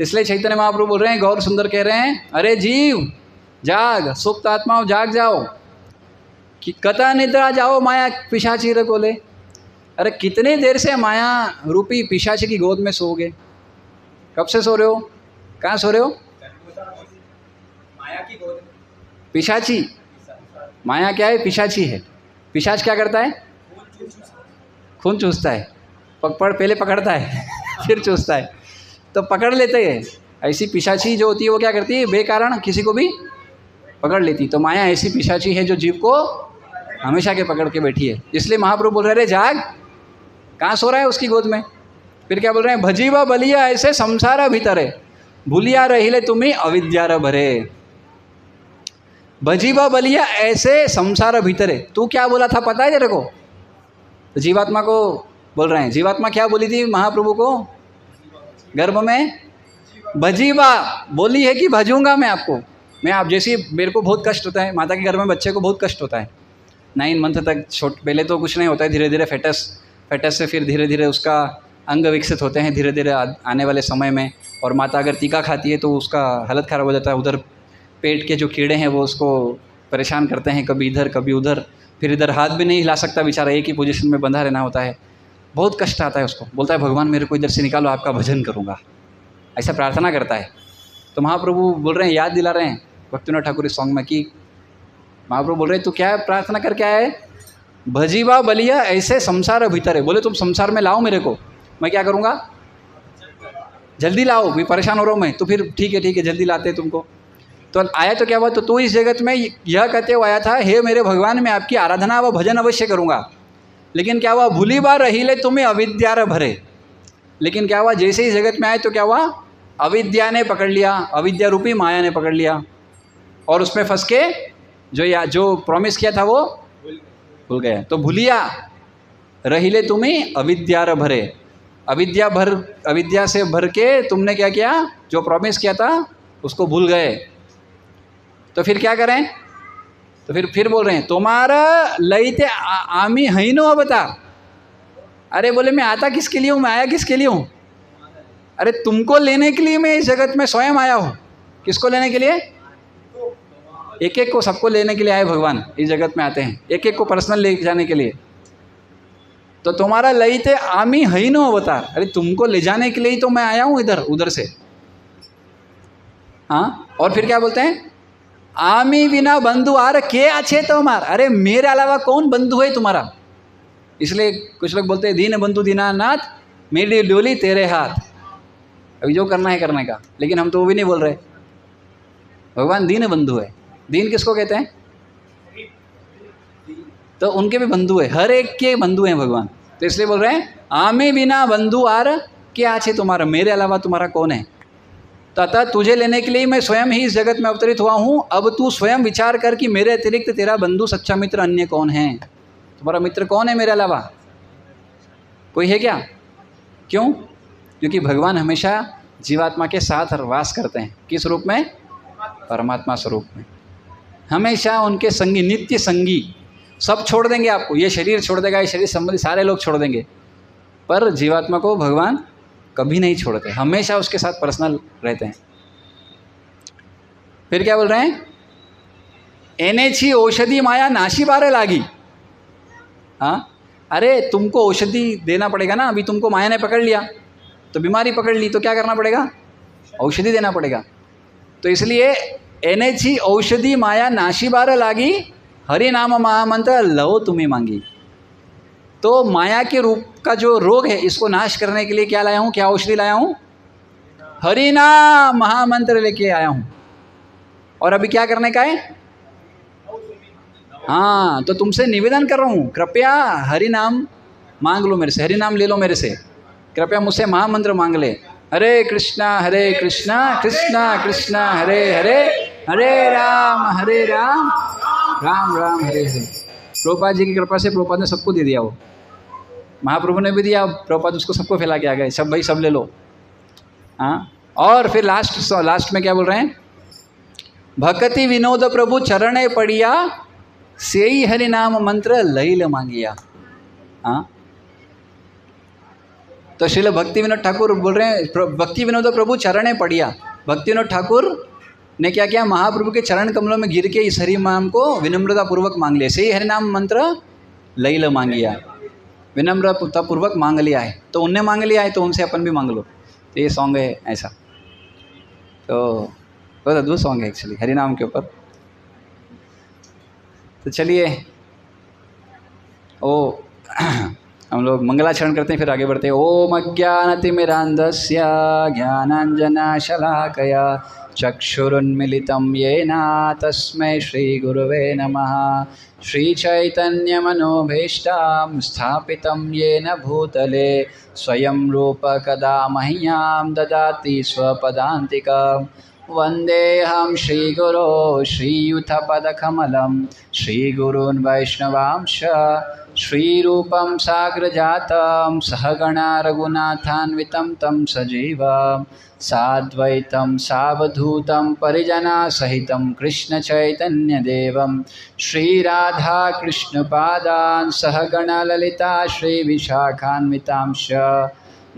तो इसलिए चैतन्य महाप्रभु बोल रहे हैं, गौर सुंदर कह रहे हैं, अरे जीव जाग, सुप्त आत्माओं जाग जाओ, कि कथा निद्रा जाओ माया पिशाची रे कोले। अरे कितनी देर से माया रूपी पिशाची की गोद में सोओगे? कब से सो रहे हो? कहाँ सो रहे हो? माया की गोद में। पिशाची, माया क्या है? पिशाची है। पिशाच क्या करता है? खून चूसता है। पहले पकड़ता है फिर चूसता है, तो पकड़ लेते हैं। ऐसी पिशाची जो होती है वो क्या करती है? बेकारण किसी को भी पकड़ लेती। तो माया ऐसी पिशाची है जो जीव को हमेशा के पकड़ के बैठी है। इसलिए महाप्रभु बोल रहे जाग, कहाँ सो रहा है? उसकी गोद में। फिर क्या बोल रहे हैं? भजीवा बलिया ऐसे संसार भीतरे, भूलिया रहिले तुम्हें अविद्यार भरे। भजीवा बलिया ऐसे संसार भीतरे, तू क्या बोला था पता है तेरे को? तो जीवात्मा को बोल रहे हैं। जीवात्मा क्या बोली थी महाप्रभु को गर्भ में? भजीवा बोली है कि भजूंगा मैं आपको, मैं आप जैसी। मेरे को बहुत कष्ट होता है, माता के गर्भ में बच्चे को बहुत कष्ट होता है 9 मंथ तक। पहले तो कुछ नहीं होता है, धीरे धीरे फेटस से फिर धीरे धीरे उसका अंग विकसित होते हैं धीरे धीरे आने वाले समय में। और माता अगर टीका खाती है तो उसका हालत ख़राब हो जाता है। उधर पेट के जो कीड़े हैं वो उसको परेशान करते हैं, कभी इधर कभी उधर। फिर इधर हाथ भी नहीं हिला सकता बेचारा, एक ही पोजीशन में बंधा रहना होता है। बहुत कष्ट आता है उसको। बोलता है भगवान मेरे को इधर से निकालो, आपका भजन करूँगा, ऐसा प्रार्थना करता है। तो महाप्रभु बोल रहे हैं, याद दिला रहे हैं भक्तिविनोद ठाकुर इस सॉन्ग में कि महाप्रभु बोल रहे हैं तू क्या प्रार्थना करके आया है? भजीवा बलिया ऐसे संसार भीतर है। बोले तुम संसार में लाओ मेरे को, मैं क्या करूँगा? जल्दी लाओ, भी परेशान हो रहा हूँ मैं। तो फिर ठीक है जल्दी लाते हैं तुमको। तो आया तो क्या हुआ? तो तू इस जगत में यह कहते हुए आया था, हे मेरे भगवान मैं आपकी आराधना व भजन अवश्य करूँगा। लेकिन क्या हुआ? भूली बार रहीले तुम्हें अविद्यार भरे। लेकिन क्या हुआ? जैसे ही जगत में आए तो क्या हुआ? अविद्या ने पकड़ लिया, अविद्या रूपी माया ने पकड़ लिया, और उसमें फंस के जो प्रॉमिस किया था वो भूल गए। तो भूलिया रहीले तुम्हें अविद्यार भरे, अविद्या से भर के तुमने क्या किया? जो प्रॉमिस किया था उसको भूल गए। तो फिर क्या करें? तो फिर बोल रहे हैं तुम्हारा लईते आमी हईनो बता। अरे बोले मैं आता किसके लिए हूँ? मैं आया किसके लिए हूँ? अरे तुमको लेने के लिए मैं इस जगत में स्वयं आया हूँ। किसको लेने के लिए? एक एक को, सबको लेने के लिए आए भगवान। इस जगत में आते हैं एक एक को पर्सनल ले जाने के लिए। तो तुम्हारा लईते आमी हईनो अवतार, अरे तुमको ले जाने के लिए ही तो मैं आया हूँ इधर उधर से। हाँ, और फिर क्या बोलते हैं? आमी बिना बंधु आर के अच्छे तुम्हार। अरे मेरे अलावा कौन बंधु है तुम्हारा? इसलिए कुछ लोग बोलते हैं दीन बंधु दीनानाथ मेरी डोली तेरे हाथ। अभी जो करना है करने का, लेकिन हम तो वो भी नहीं बोल रहे। भगवान दीन बंधु है। दीन किसको कहते हैं? तो उनके भी बंधु है, हर एक के बंधु हैं भगवान। तो इसलिए बोल रहे हैं आमी बिना बंधु आर क्या अच्छे तुम्हारा, मेरे अलावा तुम्हारा कौन है? तो अतः तुझे लेने के लिए मैं स्वयं ही इस जगत में अवतरित हुआ हूँ। अब तू स्वयं विचार कर कि मेरे अतिरिक्त तेरा बंधु सच्चा मित्र अन्य कौन है? तुम्हारा मित्र कौन है मेरे अलावा? कोई है क्या? क्यों? क्योंकि भगवान हमेशा जीवात्मा के साथ वास करते हैं। किस रूप में? परमात्मा स्वरूप में। हमेशा उनके संगी, नित्य संगी। सब छोड़ देंगे आपको, ये शरीर छोड़ देगा, ये शरीर संबंधी सारे लोग छोड़ देंगे, पर जीवात्मा को भगवान कभी नहीं छोड़ते, हमेशा उसके साथ पर्सनल रहते हैं। फिर क्या बोल रहे हैं? एनेची औषधि माया नाशी बारे लागी। हाँ, अरे तुमको औषधि देना पड़ेगा ना। अभी तुमको माया ने पकड़ लिया तो बीमारी पकड़ ली, तो क्या करना पड़ेगा? औषधि देना पड़ेगा। तो इसलिए एनेची औषधि माया नाशी बारे लागी, हरि नाम महामंत्र लो तुम्हें मांगी। तो माया के रूप का जो रोग है इसको नाश करने के लिए क्या लाया हूँ? क्या औषधि लाया हूँ? हरि नाम महामंत्र लेके आया हूँ। और अभी क्या करने का है? हाँ, तो तुमसे निवेदन कर रहा हूँ, कृपया हरि नाम मांग लो मेरे से, हरि नाम ले लो मेरे से, कृपया मुझसे महामंत्र मांग ले। हरे कृष्णा कृष्णा कृष्णा हरे हरे, हरे राम राम राम हरे हरे। प्रभुपाद जी की कृपा से प्रभुपाद ने सबको दे दिया, वो महाप्रभु ने भी दिया, प्रभुपाद उसको सबको फैला के आ गए, सब भाई सब ले लो। हाँ, और फिर लास्ट में क्या बोल रहे हैं? भक्ति विनोद प्रभु चरणे पड़िया, से ही हरि नाम मंत्र लई ले मांगिया। हाँ, तो श्रील भक्ति विनोद ठाकुर बोल रहे हैं, भक्ति विनोद प्रभु चरणे पड़िया। भक्ति विनोद ठाकुर ने क्या किया, महाप्रभु के चरण कमलों में गिर के इस हरि नाम को विनम्रता पूर्वक मांग लिया। सही हरि नाम मंत्र लई ल मांगिया, विनम्रता पूर्वक मांग लिया है। तो उनने मांग लिया है तो उनसे अपन भी मांग लो। तो ये सॉन्ग है ऐसा। तो बहुत अद्भुत सॉन्ग है एक्चुअली हरि नाम के ऊपर। तो चलिए ओ हम लोग मंगलाचरण करते हैं, फिर आगे बढ़ते हैं। ओम अज्ञानतिमिरान्धस्य ज्ञानाञ्जनशलाकया चक्षुरुन्मिलितं येन तस्मै श्रीगुरवे नमः। श्रीचैतन्यमनोभीष्टां स्थापितं येन भूतले स्वयं रूप कदा मह्यं ददाति स्वपदान्तिकम्। वन्देऽहं श्रीगुरो श्रीयुतपदकमलं श्रीगुरून् वैष्णवांश श्रीरूपं साग्रजातं सहगणा रघुनाथान्वितं तं सजीवं साद्वैतं सावधूतं परिजनसहितं कृष्णचैतन्यदेवं श्रीराधाकृष्णपादान् सहगणा ललिता श्रीविशाखान्वितांश।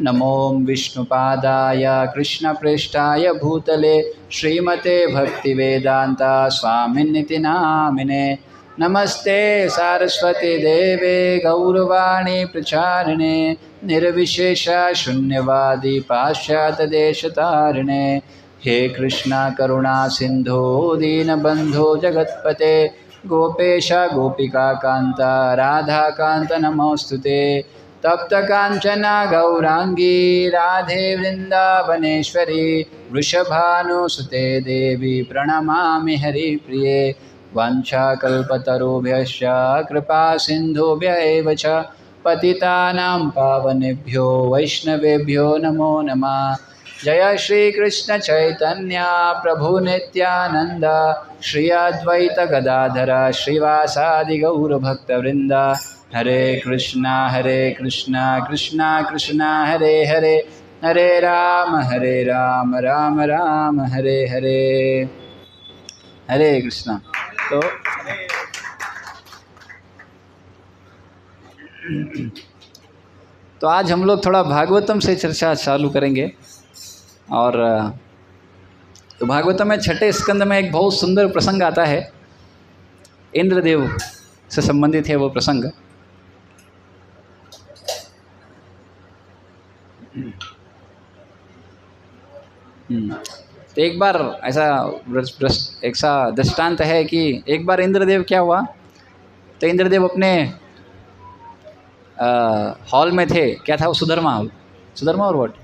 नमो विष्णुपादाय कृष्णप्रेष्ठाय भूतले श्रीमते भक्तिवेदान्ता स्वामिन्निति नामिने। नमस्ते सारस्वती देवे गौरवाणी प्रचारिणे निर्विशेष शून्यवादी पाश्चात्यदेशतारिणे। हे कृष्णा करुणा सिंधो दीनबंधो जगत्पते गोपेश गोपिका कांता राधा कांत नमोस्तुते। तप्त कांचना गौरांगी राधे वृंदावनेश्वरी वृषभानुसुते देवी प्रणमामि हरिप्रिये। वाञ्छाकल्पतरुभ्यश्च कृपा सिन्धुभ्य एव च पतितानां पावनेभ्यो वैष्णवेभ्यो नमो नमः। जय श्री कृष्ण चैतन्य प्रभु नित्यानंद श्री अद्वैत गदाधर श्रीवासादि गौर भक्तवृंद। हरे कृष्णा कृष्णा कृष्णा हरे हरे, हरे राम राम राम हरे हरे। हरे कृष्णा। तो आज हम लोग थोड़ा भागवतम से चर्चा चालू करेंगे। और तो भागवतम में छठे स्कंद में एक बहुत सुंदर प्रसंग आता है, इंद्रदेव से संबंधित है वो प्रसंग। तो एक बार ऐसा दृष्टांत है कि एक बार इंद्रदेव क्या हुआ, तो इंद्रदेव अपने हॉल में थे। क्या था वो? सुधर्मा हॉल, सुधर्मा और वोट।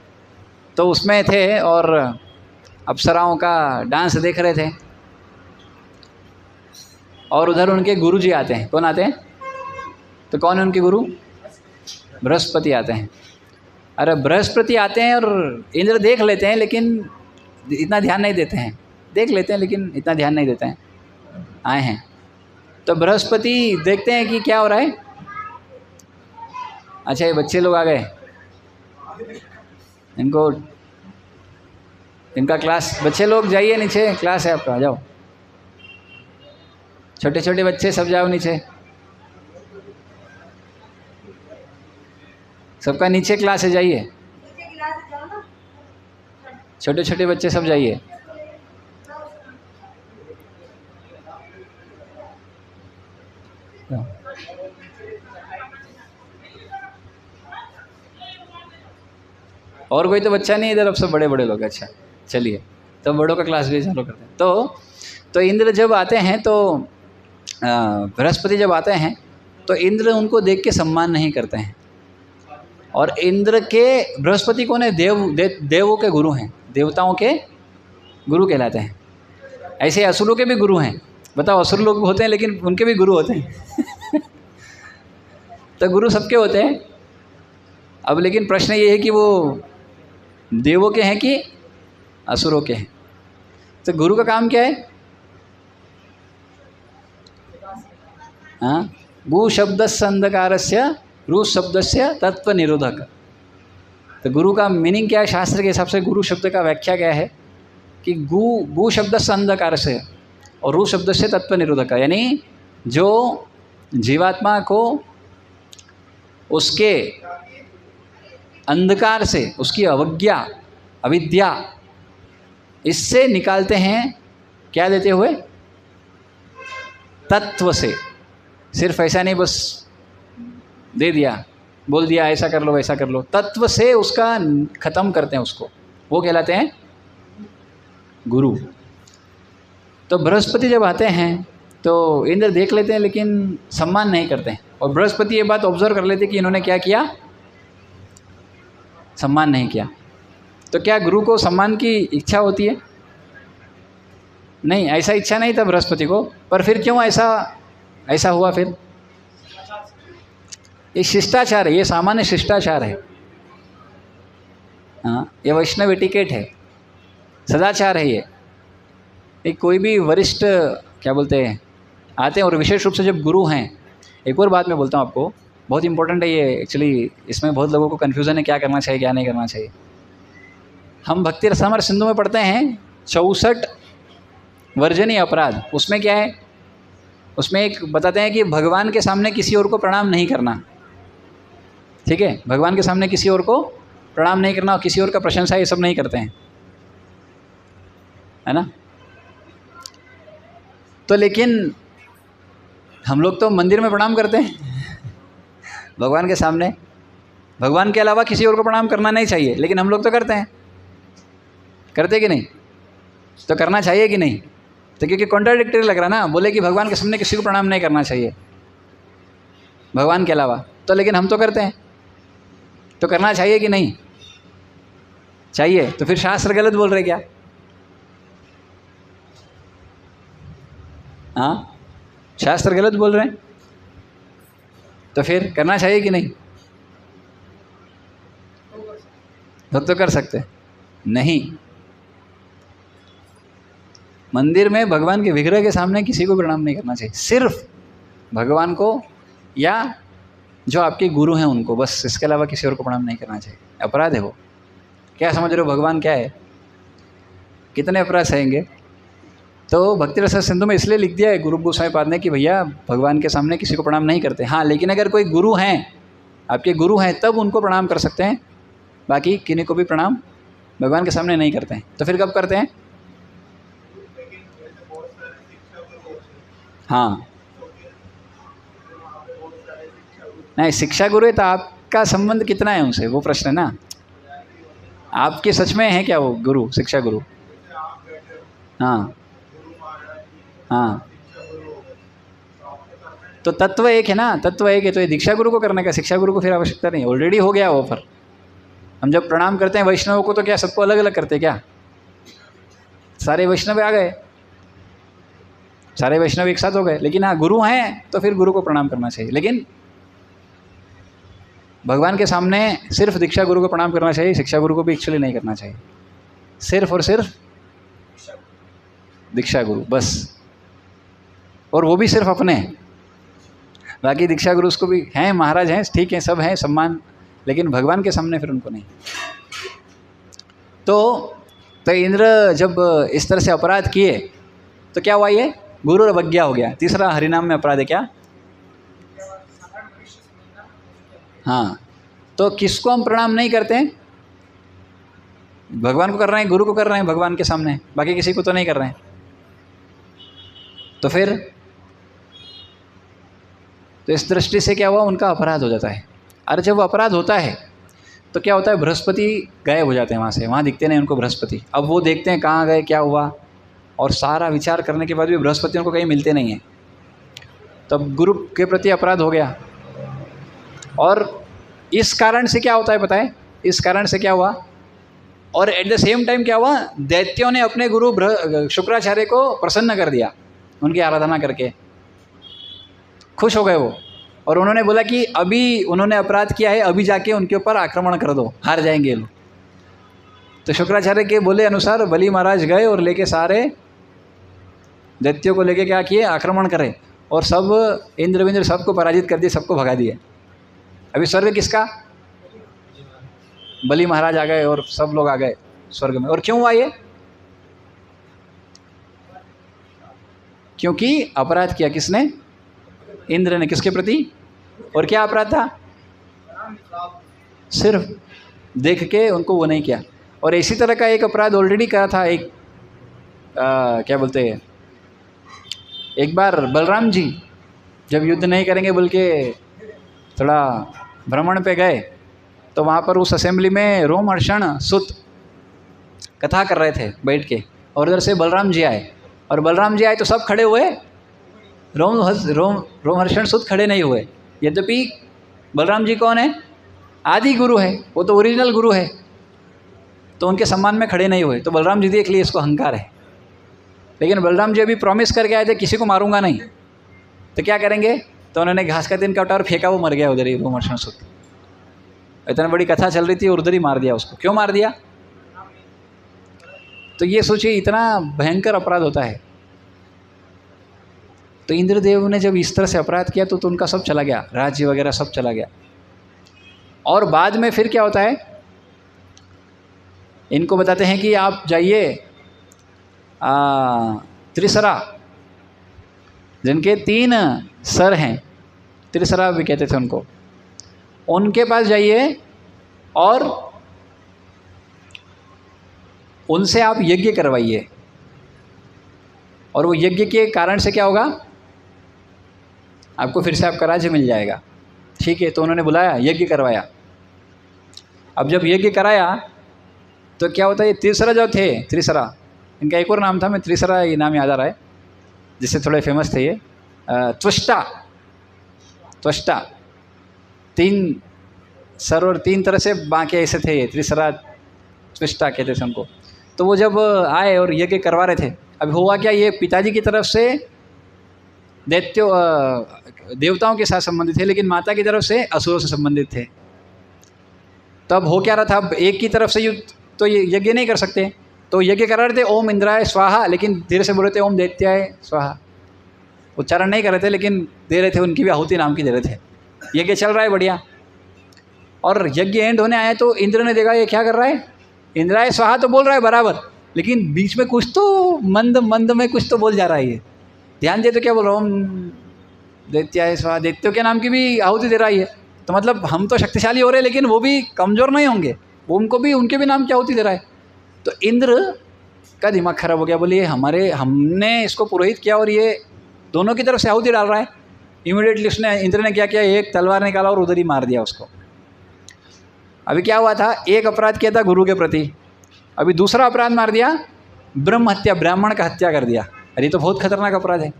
तो उसमें थे और अप्सराओं का डांस देख रहे थे। और उधर उनके गुरुजी आते हैं। कौन आते हैं? तो कौन है उनके गुरु? बृहस्पति आते हैं। अरे बृहस्पति आते हैं और इंद्र देख लेते हैं लेकिन इतना ध्यान नहीं देते हैं। देख लेते हैं लेकिन इतना ध्यान नहीं देते हैं। आए हैं तो बृहस्पति देखते हैं कि क्या हो रहा है। अच्छा ये बच्चे लोग आ गए, इनका क्लास। बच्चे लोग जाइए नीचे, क्लास है आपका, आ जाओ। छोटे छोटे बच्चे सब जाओ नीचे, सबका नीचे क्लास है, जाइए। छोटे छोटे बच्चे सब जाइए। और कोई तो बच्चा नहीं इधर, अब सब बड़े बड़े लोग। अच्छा चलिए, तो बड़ों का क्लास भी चालू करते हैं। तो इंद्र जब आते हैं, तो बृहस्पति जब आते हैं तो इंद्र उनको देख के सम्मान नहीं करते हैं। और इंद्र के बृहस्पति कौन है? देवों के गुरु हैं, देवताओं के गुरु कहलाते हैं। ऐसे असुरों के भी गुरु हैं। बताओ, असुर लोग होते हैं लेकिन उनके भी गुरु होते हैं। तो गुरु सबके होते हैं। अब लेकिन प्रश्न ये है कि वो देवों के हैं कि असुरों के हैं। तो गुरु का काम क्या है? हाँ, गु शब्दस्य अंधकारस्य रु शब्दस्य तत्व निरोधक। तो गुरु का मीनिंग क्या है शास्त्र के हिसाब से? गुरु शब्द का व्याख्या क्या है कि गु शब्द से अंधकार से और रु शब्द से तत्व निरोधक, यानी जो जीवात्मा को उसके अंधकार से, उसकी अवज्ञा, अविद्या, इससे निकालते हैं। क्या देते हुए? तत्व से। सिर्फ ऐसा नहीं बस दे दिया, बोल दिया ऐसा कर लो वैसा कर लो, तत्व से उसका खत्म करते हैं उसको, वो कहलाते हैं गुरु। तो बृहस्पति जब आते हैं तो इंद्र देख लेते हैं लेकिन सम्मान नहीं करते हैं, और बृहस्पति ये बात ऑब्जर्व कर लेते कि इन्होंने क्या किया, सम्मान नहीं किया। तो क्या गुरु को सम्मान की इच्छा होती है? नहीं, ऐसा इच्छा नहीं था बृहस्पति को, पर फिर क्यों ऐसा हुआ? फिर ये शिष्टाचार है, ये सामान्य शिष्टाचार है। हाँ, ये वैष्णव एटिकेट है, सदाचार है ये कोई भी वरिष्ठ क्या बोलते हैं आते हैं, और विशेष रूप से जब गुरु हैं। एक और बात मैं बोलता हूँ आपको, बहुत इंपॉर्टेंट है ये एक्चुअली, इसमें बहुत लोगों को कन्फ्यूज़न है क्या करना चाहिए क्या नहीं करना चाहिए। हम भक्ति रसामृत सिंधु में पढ़ते हैं 64 वर्जनीय अपराध। उसमें क्या है? उसमें एक बताते हैं कि भगवान के सामने किसी और को प्रणाम नहीं करना। ठीक है, भगवान के सामने किसी और को प्रणाम नहीं करना और किसी और का प्रशंसा ये सब नहीं करते हैं, है ना। तो लेकिन हम लोग तो मंदिर में प्रणाम करते हैं भगवान के सामने, भगवान के अलावा किसी और को प्रणाम करना नहीं चाहिए, लेकिन हम लोग तो करते हैं। करते कि नहीं? तो करना चाहिए कि नहीं? तो क्योंकि कॉन्ट्राडिक्टरी लग रहा ना, बोले कि भगवान के सामने किसी को प्रणाम नहीं करना चाहिए भगवान के अलावा, तो लेकिन हम तो करते हैं। तो करना चाहिए कि नहीं चाहिए? तो फिर शास्त्र गलत बोल रहे क्या? हाँ, शास्त्र गलत बोल रहे हैं, तो फिर करना चाहिए कि नहीं? भक्त तो कर सकते नहीं। मंदिर में भगवान के विग्रह के सामने किसी को प्रणाम नहीं करना चाहिए, सिर्फ भगवान को या जो आपके गुरु हैं उनको, बस। इसके अलावा किसी और को प्रणाम नहीं करना चाहिए, अपराध है वो। क्या समझ रहे हो भगवान क्या है? कितने अपराध सहेंगे? तो भक्ति रस सिंधु में इसलिए लिख दिया है गुरु गोस्वामी पाद ने कि भैया भगवान के सामने किसी को प्रणाम नहीं करते। हाँ, लेकिन अगर कोई गुरु हैं, आपके गुरु हैं, तब उनको प्रणाम कर सकते हैं, बाकी किन्हीं को भी प्रणाम भगवान के सामने नहीं करते हैं। तो फिर कब करते हैं? हाँ, नहीं, शिक्षा गुरु है तो आपका संबंध कितना है उनसे, वो प्रश्न है ना। आपके सच में है क्या वो गुरु, शिक्षा गुरु? हाँ हाँ, तो तत्व एक है ना, तत्व एक है, तो ये दीक्षा गुरु को करने का, शिक्षा गुरु को फिर आवश्यकता नहीं, ऑलरेडी हो गया ऑफर। हम जब प्रणाम करते हैं वैष्णव को तो क्या सबको अलग अलग करते हैं क्या? सारे वैष्णव आ गए, सारे वैष्णव एक साथ हो गए। लेकिन हाँ, गुरु हैं तो फिर गुरु को प्रणाम करना चाहिए, लेकिन भगवान के सामने सिर्फ दीक्षा गुरु को प्रणाम करना चाहिए, शिक्षा गुरु को भी एक्चुअली नहीं करना चाहिए, सिर्फ और सिर्फ दीक्षा गुरु बस। और वो भी सिर्फ अपने, बाकी दीक्षा गुरु उसको भी हैं, महाराज हैं, ठीक है, सब हैं, सम्मान, लेकिन भगवान के सामने फिर उनको नहीं। तो इंद्र जब इस तरह से अपराध किए तो क्या हुआ? ये गुरु और अवज्ञा हो गया। तीसरा हरिनाम में अपराध है क्या? हाँ, तो किसको हम प्रणाम नहीं करते हैं? भगवान को कर रहे हैं, गुरु को कर रहे हैं भगवान के सामने, बाकी किसी को तो नहीं कर रहे हैं। तो फिर तो इस दृष्टि से क्या हुआ? उनका अपराध हो जाता है। और जब वो अपराध होता है तो क्या होता है? बृहस्पति गायब हो जाते हैं वहाँ से, वहाँ दिखते नहीं उनको बृहस्पति। अब वो देखते हैं कहाँ गए, क्या हुआ, और सारा विचार करने के बाद भी बृहस्पति उनको कहीं मिलते नहीं हैं। तब गुरु के प्रति अपराध हो गया। और इस कारण से क्या होता है पता है? इस कारण से क्या हुआ? और एट द सेम टाइम क्या हुआ? दैत्यों ने अपने गुरु शुक्राचार्य को प्रसन्न कर दिया, उनकी आराधना करके खुश हो गए वो। और उन्होंने बोला कि अभी उन्होंने अपराध किया है, अभी जाके उनके ऊपर आक्रमण कर दो, हार जाएंगे लोग। तो शुक्राचार्य के बोले अनुसार बलि महाराज गए और लेके सारे दैत्यों को लेके क्या किए? आक्रमण करे, और सब इंद्र विंद्र सबको पराजित कर दिए, सबको भगा दिए। अभी स्वर्ग किसका? बलि महाराज आ गए और सब लोग आ गए स्वर्ग में। और क्यों हुआ ये? क्योंकि अपराध किया किसने? इंद्र ने। किसके प्रति? और क्या अपराध था? सिर्फ देख के उनको वो नहीं किया। और इसी तरह का एक अपराध ऑलरेडी करा था एक क्या बोलते हैं, एक बार बलराम जी जब युद्ध नहीं करेंगे बोल के थोड़ा भ्रमण पे गए, तो वहाँ पर उस असेंबली में रोमहर्षण सुत कथा कर रहे थे बैठ के, और उधर से बलराम जी आए, और बलराम जी आए तो सब खड़े हुए, रोमहर्षण सुत खड़े नहीं हुए। यद्यपि बलराम जी कौन है? आदि गुरु है, वो तो ओरिजिनल गुरु है, तो उनके सम्मान में खड़े नहीं हुए। तो बलराम जी देख लिए इसको अहंकार है, लेकिन बलराम जी अभी प्रॉमिस करके आए थे किसी को मारूंगा नहीं, तो क्या करेंगे? तो उन्होंने घास का दिन काटा और फेंका, वो मर गया उधर ही रोमहर्षण सुत। इतनी बड़ी कथा चल रही थी और उधर ही मार दिया उसको। क्यों मार दिया? तो ये सोचिए इतना भयंकर अपराध होता है। तो इंद्रदेव ने जब इस तरह से अपराध किया तो उनका सब चला गया, राज्य वगैरह सब चला गया। और बाद में फिर क्या होता है, इनको बताते हैं कि आप जाइए त्रिसरा, जिनके 3 सर हैं, त्रिसरा भी कहते थे उनको, उनके पास जाइए और उनसे आप यज्ञ करवाइए, और वो यज्ञ के कारण से क्या होगा, आपको फिर से आपका राज्य मिल जाएगा। ठीक है, तो उन्होंने बुलाया, यज्ञ करवाया। अब जब यज्ञ कराया तो क्या होता है, ये त्रिसरा जो थे, त्रिसरा, इनका एक और नाम था, मैं त्रिसरा ये नाम याद आ रहा है, जिससे थोड़े फेमस थे ये, त्वष्टा। त्वष्टा 3 सर और 3 तरह से बांके ऐसे थे, ये त्रिसरा त्वष्टा कहते थे उनको। तो वो जब आए और यज्ञ करवा रहे थे, अब हुआ क्या, ये पिताजी की तरफ से देवताओं के साथ संबंधित थे, लेकिन माता की तरफ से असुरों से संबंधित थे। तब हो क्या रहा था, अब एक की तरफ से युद्ध तो ये यज्ञ नहीं कर सकते, तो यज्ञ करा रहे थे ओम इंद्राय स्वाहा, लेकिन धीरे से बोल रहे थे ओम दैत्याय स्वाहा। उच्चारण नहीं कर रहे थे, लेकिन दे रहे थे, उनकी भी आहुति नाम की दे रहे थे। यज्ञ चल रहा है बढ़िया, और यज्ञ एंड होने आया तो इंद्र ने देखा ये क्या कर रहा है, इंद्राय स्वाहा तो बोल रहा है बराबर, लेकिन बीच में कुछ तो मंद मंद में कुछ तो बोल जा रहा है। ये ध्यान दे तो क्या बोल रहा हूँ, ओम दैत्याय स्वाहा, दैत्यों के नाम की भी आहुति दे रहा है। तो मतलब हम तो शक्तिशाली हो रहे हैं, लेकिन वो भी कमज़ोर नहीं होंगे, वो उनके भी नाम की आहुति दे रहा है। तो इंद्र का दिमाग खराब हो गया, बोलिए हमने इसको पुरोहित किया और ये दोनों की तरफ से आहुति डाल रहा है। इमीडिएटली इंद्र ने क्या किया, एक तलवार निकाला और उधर ही मार दिया उसको। अभी क्या हुआ था, एक अपराध किया था गुरु के प्रति, अभी दूसरा अपराध मार दिया, ब्रह्म हत्या, ब्राह्मण का हत्या कर दिया। अरे तो बहुत खतरनाक अपराध है।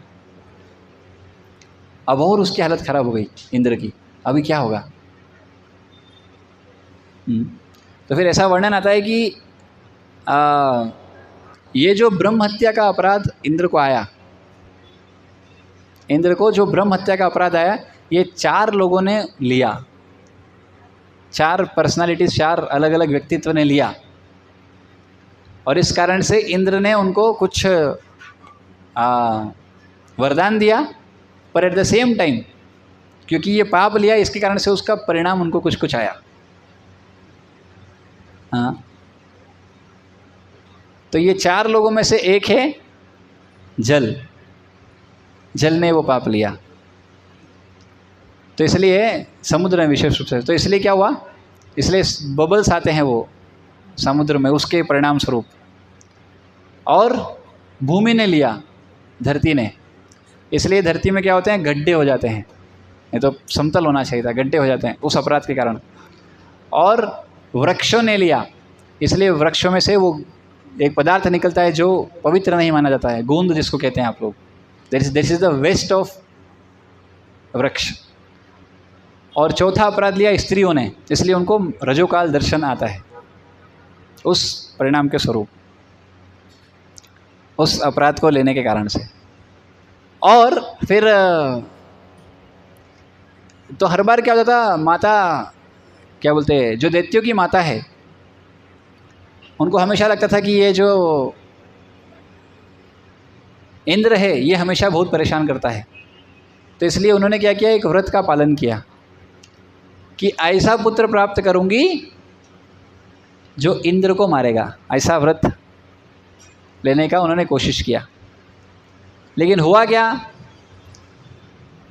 अब और उसकी हालत खराब हो गई इंद्र की, अभी क्या होगा। तो फिर ऐसा वर्णन आता है कि ये जो ब्रह्म हत्या का अपराध इंद्र को आया, इंद्र को जो ब्रह्म हत्या का अपराध आया, ये 4 लोगों ने लिया, 4 पर्सनालिटीज, 4 अलग अलग व्यक्तित्व ने लिया, और इस कारण से इंद्र ने उनको कुछ वरदान दिया, पर एट द सेम टाइम क्योंकि ये पाप लिया, इसके कारण से उसका परिणाम उनको कुछ कुछ आया। हाँ, तो ये 4 लोगों में से एक है जल, जल ने वो पाप लिया, तो इसलिए समुद्र में विशेष रूप से, तो इसलिए क्या हुआ, इसलिए बबल्स आते हैं वो समुद्र में, उसके परिणाम स्वरूप। और भूमि ने लिया, धरती ने, इसलिए धरती में क्या होते हैं, गड्ढे हो जाते हैं, ये तो समतल होना चाहिए था, गड्ढे हो जाते हैं उस अपराध के कारण। और वृक्षों ने लिया, इसलिए वृक्षों में से वो एक पदार्थ निकलता है जो पवित्र नहीं माना जाता है, गूंद जिसको कहते हैं आप लोग, this is the waste of वृक्ष। और चौथा अपराध लिया स्त्रियों ने, इसलिए उनको रजोकाल दर्शन आता है, उस परिणाम के स्वरूप, उस अपराध को लेने के कारण से। और फिर तो हर बार क्या होता था, माता क्या बोलते हैं, जो दैत्यों की माता है, उनको हमेशा लगता था कि ये जो इंद्र है ये हमेशा बहुत परेशान करता है, तो इसलिए उन्होंने क्या किया, एक व्रत का पालन किया कि ऐसा पुत्र प्राप्त करूंगी जो इंद्र को मारेगा, ऐसा व्रत लेने का उन्होंने कोशिश किया। लेकिन हुआ क्या,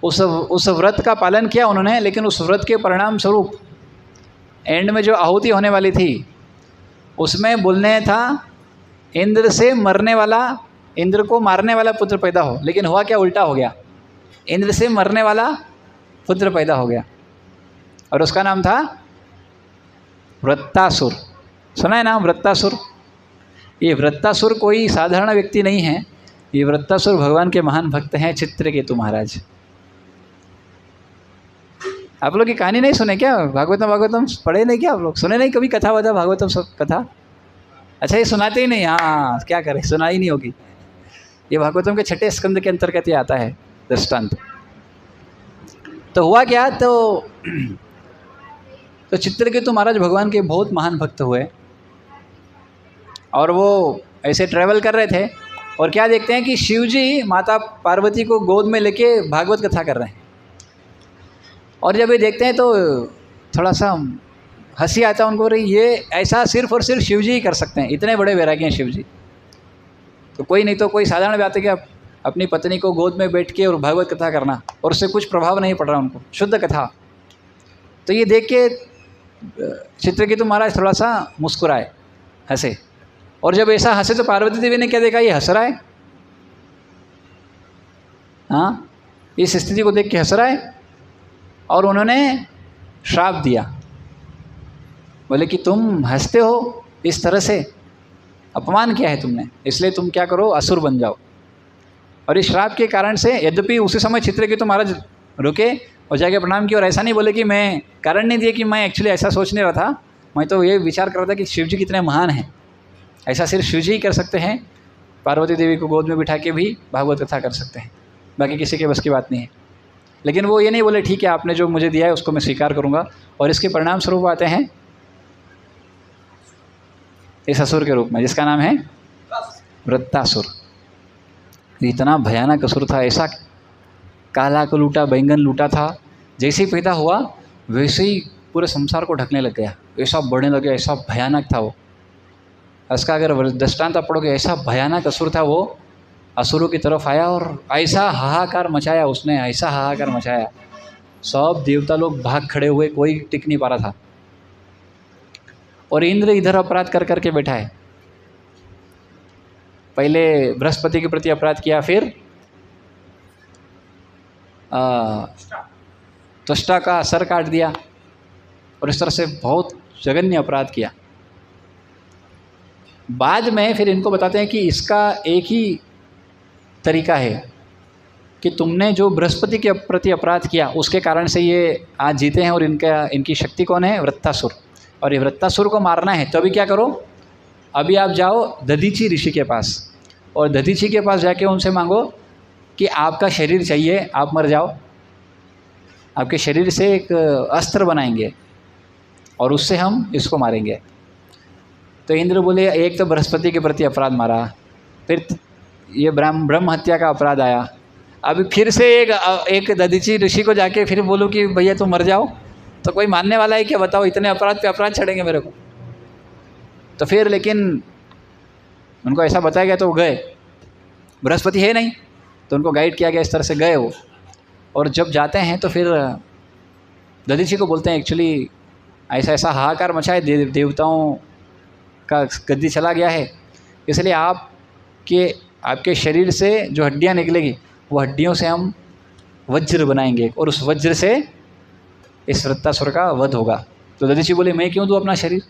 उस व्रत का पालन किया उन्होंने, लेकिन उस व्रत के परिणाम स्वरूप एंड में जो आहुति होने वाली थी उसमें बोलने था इंद्र से मरने वाला, इंद्र को मारने वाला पुत्र पैदा हो, लेकिन हुआ क्या, उल्टा हो गया। इंद्र से मरने वाला पुत्र पैदा हो गया और उसका नाम था वृत्तासुर। सुना है नाम वृत्तासुर? ये वृत्तासुर कोई साधारण व्यक्ति नहीं है, ये वृत्तासुर भगवान के महान भक्त हैं चित्रकेतु महाराज। आप लोग की कहानी नहीं सुने क्या? भागवतम पढ़े नहीं क्या आप लोग? सुने नहीं कभी कथा वथा भागवतम सब कथा? अच्छा, ये सुनाते ही नहीं? हाँ, क्या करें, सुना ही नहीं होगी। ये भागवतम के 6ठे स्कंद के अंतर्गत ये आता है दृष्टांत। तो हुआ क्या, तो चित्रकेतु महाराज भगवान के बहुत महान भक्त हुए और वो ऐसे ट्रैवल कर रहे थे और क्या देखते हैं कि शिवजी माता पार्वती को गोद में लेके भागवत कथा कर रहे हैं। और जब ये देखते हैं तो थोड़ा सा हंसी आता है उनको, ये ऐसा सिर्फ और सिर्फ शिवजी ही कर सकते हैं, इतने बड़े वैरागी हैं शिवजी। तो कोई नहीं तो कोई साधारण बात है कि अपनी पत्नी को गोद में बैठ के और भागवत कथा करना, और उससे कुछ प्रभाव नहीं पड़ रहा उनको, शुद्ध कथा। तो ये देख के चित्रकेतु महाराज थोड़ा सा मुस्कुराए, हंसे। और जब ऐसा हंसे तो पार्वती देवी ने क्या देखा, ये हंस रहा है। हाँ, इस स्थिति को देख के हंस रहा है और उन्होंने श्राप दिया। बोले कि तुम हंसते हो इस तरह से, अपमान किया है तुमने, इसलिए तुम क्या करो, असुर बन जाओ। और इस श्राप के कारण से, यद्यपि उसी समय चित्रकेतु महाराज रुके और जाके प्रणाम किया, और ऐसा नहीं बोले कि मैं कारण नहीं दिए कि मैं एक्चुअली ऐसा सोच नहीं रहा था, मैं तो ये विचार कर रहा था कि शिवजी कितने महान हैं, ऐसा सिर्फ शिवजी ही कर सकते हैं, पार्वती देवी को गोद में बिठा के भी भागवत कथा कर सकते हैं, बाकी किसी के बस की बात नहीं है। लेकिन वो ये नहीं बोले ठीक है आपने जो मुझे दिया है उसको मैं स्वीकार करूँगा, और इसके परिणाम स्वरूप आते हैं इस असुर के रूप में जिसका नाम है वृत्तासुर। इतना भयानक असुर था, ऐसा काला को लूटा, बैंगन लूटा था, जैसे ही पैदा हुआ वैसे ही पूरे संसार को ढकने लग गया, ऐसा बढ़ने लग गया, ऐसा भयानक था वो। उसका अगर दृष्टांत आप पढ़ोगे, ऐसा भयानक असुर था वो, असुरों की तरफ आया और ऐसा हाहाकार मचाया उसने, ऐसा हाहाकार मचाया, सब देवता लोग भाग खड़े हुए, कोई टिक नहीं पा रहा था। और इंद्र इधर अपराध कर करके बैठा है, पहले बृहस्पति के प्रति अपराध किया, फिर त्वष्टा का सर काट दिया, और इस तरह से बहुत जघन्य अपराध किया। बाद में फिर इनको बताते हैं कि इसका एक ही तरीका है कि तुमने जो बृहस्पति के प्रति अपराध किया उसके कारण से ये आज जीते हैं, और इनकी शक्ति कौन है, वृत्तासुर। और ये वृत्तासुर को मारना है तो अभी क्या करो, अभी आप जाओ दधीची ऋषि के पास, और दधीची के पास जाके उनसे मांगो कि आपका शरीर चाहिए, आप मर जाओ, आपके शरीर से एक अस्त्र बनाएंगे और उससे हम इसको मारेंगे। तो इंद्र बोले एक तो बृहस्पति के प्रति अपराध मारा, फिर ये ब्रह्म हत्या का अपराध आया, अभी फिर से एक दधीची ऋषि को जाके फिर बोलूँ कि भैया तुम मर जाओ, तो कोई मानने वाला है क्या, बताओ, इतने अपराध पे अपराध चढ़ेंगे मेरे को। तो फिर लेकिन उनको ऐसा बताया गया तो वो गए, बृहस्पति है नहीं तो उनको गाइड किया गया, इस तरह से गए वो। और जब जाते हैं तो फिर दधीची को बोलते हैं एक्चुअली ऐसा ऐसा हाहाकार मचा है, देवताओं का गद्दी चला गया है, इसलिए आपके शरीर से जो हड्डियाँ निकलेगी वो हड्डियों से हम वज्र बनाएंगे, और उस वज्र से इस वृत्तासुर का वध होगा। तो दधीची बोले मैं क्यों दूँ अपना शरीर,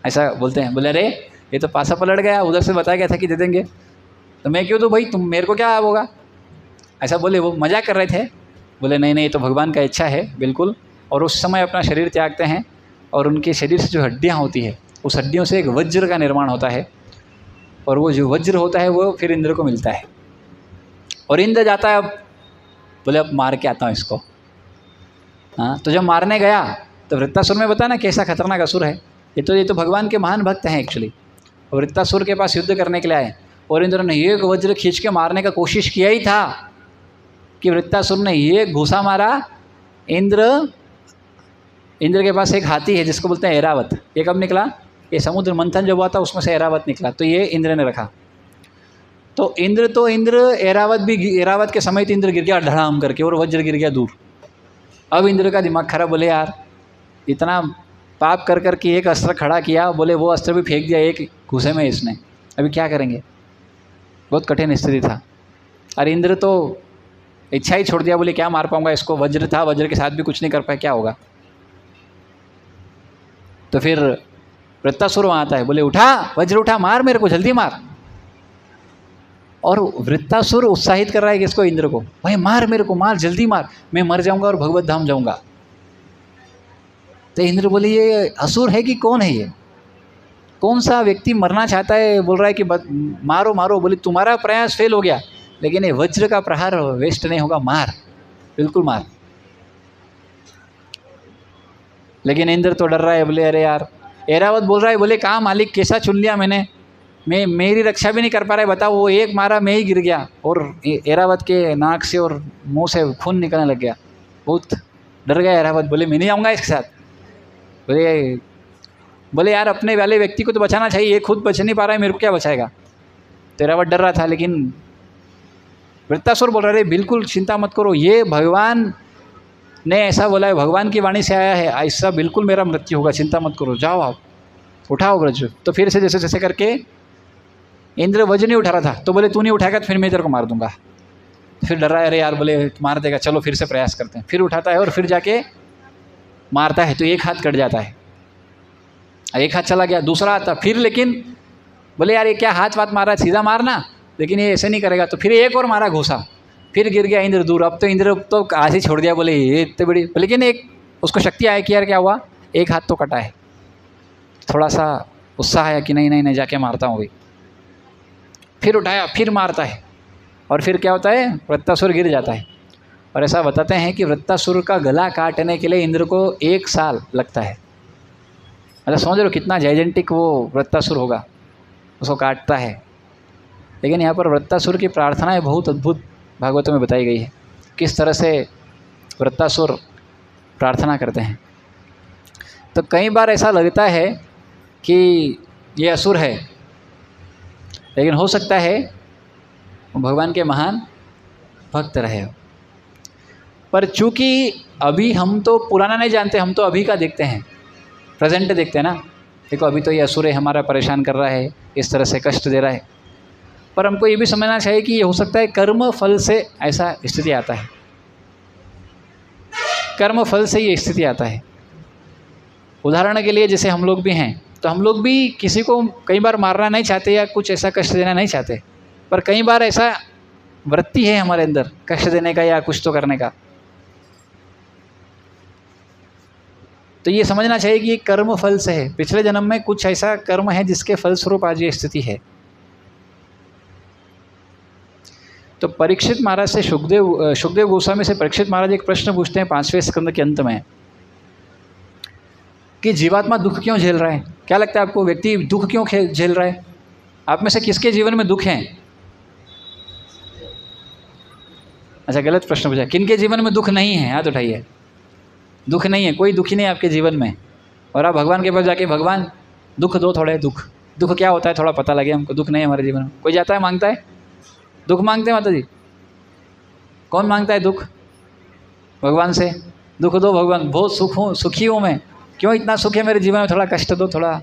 ऐसा बोलते हैं। बोले अरे ये तो पासा पलट गया, उधर से बताया गया था कि दे देंगे, तो मैं क्यों दूँ भाई, तुम मेरे को क्या होगा, ऐसा बोले। वो मजाक कर रहे थे। बोले नहीं नहीं, तो भगवान का इच्छा है बिल्कुल। और उस समय अपना शरीर त्यागते हैं, और उनके शरीर से जो हड्डियाँ होती है उस हड्डियों से एक वज्र का निर्माण होता है, और वो जो वज्र होता है वो फिर इंद्र को मिलता है। और इंद्र जाता है, अब बोले अब मार के आता हूँ इसको। हाँ, तो जब मारने गया तो वृत्तासुर में बता ना कैसा खतरनाक असुर है, ये तो भगवान के महान भक्त हैं एक्चुअली। वृत्तासुर के पास युद्ध करने के लिए आए, और इंद्र ने एक वज्र खींच के मारने का कोशिश किया ही था कि वृत्तासुर ने ये घुसा मारा। इंद्र के पास एक हाथी है जिसको बोलते हैं ऐरावत। ये कब निकला, ये समुद्र मंथन जब हुआ था उसमें से ऐरावत निकला, तो ये इंद्र ने रखा। तो इंद्र ऐरावत के समेत इंद्र गिर गया धड़ाम करके, और वज्र गिर गया दूर। अब इंद्र का दिमाग खराब, बोले यार इतना पाप कर कर के एक अस्त्र खड़ा किया, बोले वो अस्त्र भी फेंक दिया एक घूसे में इसने, अभी क्या करेंगे? बहुत कठिन स्थिति था। और इंद्र तो इच्छा ही छोड़ दिया, बोले क्या मार पाऊंगा इसको, वज्र था, वज्र के साथ भी कुछ नहीं कर पाए, क्या होगा? तो फिर वृत्तासुर वहाँ आता है, बोले उठा वज्र उठा, मार मेरे को, जल्दी मार। और वृत्तासुर उत्साहित कर रहा है किसको? इंद्र को, भाई मार मेरे को, मार जल्दी मार, मैं मर जाऊंगा और भगवत धाम जाऊंगा। तो इंद्र बोले ये असुर है कि कौन है, ये कौन सा व्यक्ति मरना चाहता है, बोल रहा है कि मारो मारो। बोले तुम्हारा प्रयास फेल हो गया, लेकिन ये वज्र का प्रहार वेस्ट नहीं होगा, मार, बिल्कुल मार। लेकिन इंद्र तो डर रहा है, बोले अरे यार, ऐरावत बोल रहा है, बोले कहाँ मालिक, कैसा चुन लिया मैंने, मैं मेरी रक्षा भी नहीं कर पा रहा है, बताओ, वो एक मारा मैं ही गिर गया, और ऐरावत के नाक से और मुंह से खून निकलने लग गया, बहुत डर गया ऐरावत। बोले मैं नहीं आऊँगा इसके साथ। बोले यार अपने वाले व्यक्ति को तो बचाना चाहिए, ये खुद बच नहीं पा रहा है, मेरे को क्या बचाएगा? तो ऐरावत डर रहा था, लेकिन वृत्तासुर बोल रहे बिल्कुल चिंता मत करो, ये भगवान ने ऐसा बोला है, भगवान की वाणी से आया है, ऐसा बिल्कुल मेरा मृत्यु होगा, चिंता मत करो, जाओ आप उठाओ वज्र। तो फिर से जैसे जैसे करके इंद्र वज्र नहीं उठा रहा था, तो बोले तू नहीं उठाएगा तो फिर मैं तेरे को मार दूंगा। फिर डर रहा है, अरे यार, बोले मार देगा, चलो फिर से प्रयास करते हैं। फिर उठाता है और फिर जाके मारता है, तो एक हाथ कट जाता है, एक हाथ चला गया, दूसरा आता फिर, लेकिन बोले यार ये क्या हाथ वाथ मारा, सीधा मारना, लेकिन ये ऐसे नहीं करेगा, तो फिर एक और मारा घूसा, फिर गिर गया इंद्र दूर। अब तो इंद्र तो आज ही छोड़ दिया, बोले ये इतने बड़ी, लेकिन एक उसको शक्ति आया कि यार क्या हुआ, एक हाथ तो कटा है, थोड़ा सा उत्साह आया कि नहीं नहीं नहीं जाके मारता हूँ अभी। फिर उठाया, फिर मारता है, और फिर क्या होता है, वृत्तासुर गिर जाता है। और ऐसा बताते हैं कि वृत्तासुर का गला काटने के लिए इंद्र को 1 साल लगता है। मतलब समझ लो कितना जाइजेंटिक वो वृत्तासुर होगा, उसको काटता है। लेकिन यहाँ पर वृत्तासुर की प्रार्थनाएं बहुत अद्भुत भागवतों में बताई गई है, किस तरह से वृत्तासुर प्रार्थना करते हैं। तो कई बार ऐसा लगता है कि ये असुर है, लेकिन हो सकता है भगवान के महान भक्त रहे हो। पर चूंकि अभी हम तो पुराना नहीं जानते, हम तो अभी का देखते हैं, प्रेजेंट देखते हैं ना, देखो अभी तो ये असुर है, हमारा परेशान कर रहा है, इस तरह से कष्ट दे रहा है। पर हमको ये भी समझना चाहिए कि ये हो सकता है कर्म फल से ऐसा स्थिति आता है, कर्म फल से ये स्थिति आता है। उदाहरण के लिए जैसे हम लोग भी हैं, तो हम लोग भी किसी को कई बार मारना नहीं चाहते या कुछ ऐसा कष्ट देना नहीं चाहते, पर कई बार ऐसा वृत्ति है हमारे अंदर कष्ट देने का या कुछ तो करने का। तो ये समझना चाहिए कि ये कर्म फल से है, पिछले जन्म में कुछ ऐसा कर्म है जिसके फलस्वरूप आज ये स्थिति है। तो परीक्षित महाराज से सुखदेव गोस्वामी से परीक्षित महाराज एक प्रश्न पूछते हैं 5वें स्कंद के अंत में कि जीवात्मा दुख क्यों झेल रहा है। क्या लगता है आपको, व्यक्ति दुख क्यों झेल रहा है? आप में से किसके जीवन में दुख है? अच्छा, गलत प्रश्न पूछा, किनके जीवन में दुख नहीं है? हाथ उठाइए। दुख नहीं है, कोई दुखी नहीं है आपके जीवन में, और आप भगवान के पास जाके भगवान दुख दो, थोड़े दुख क्या होता है थोड़ा पता लगे हमको। दुख नहीं है हमारे जीवन में। कोई जाता है मांगता है, दुख मांगते हैं माता जी? कौन मांगता है दुख? भगवान से दुख दो भगवान, बहुत सुखी हूँ मैं, क्यों इतना सुख है मेरे जीवन में, थोड़ा कष्ट दो, थोड़ा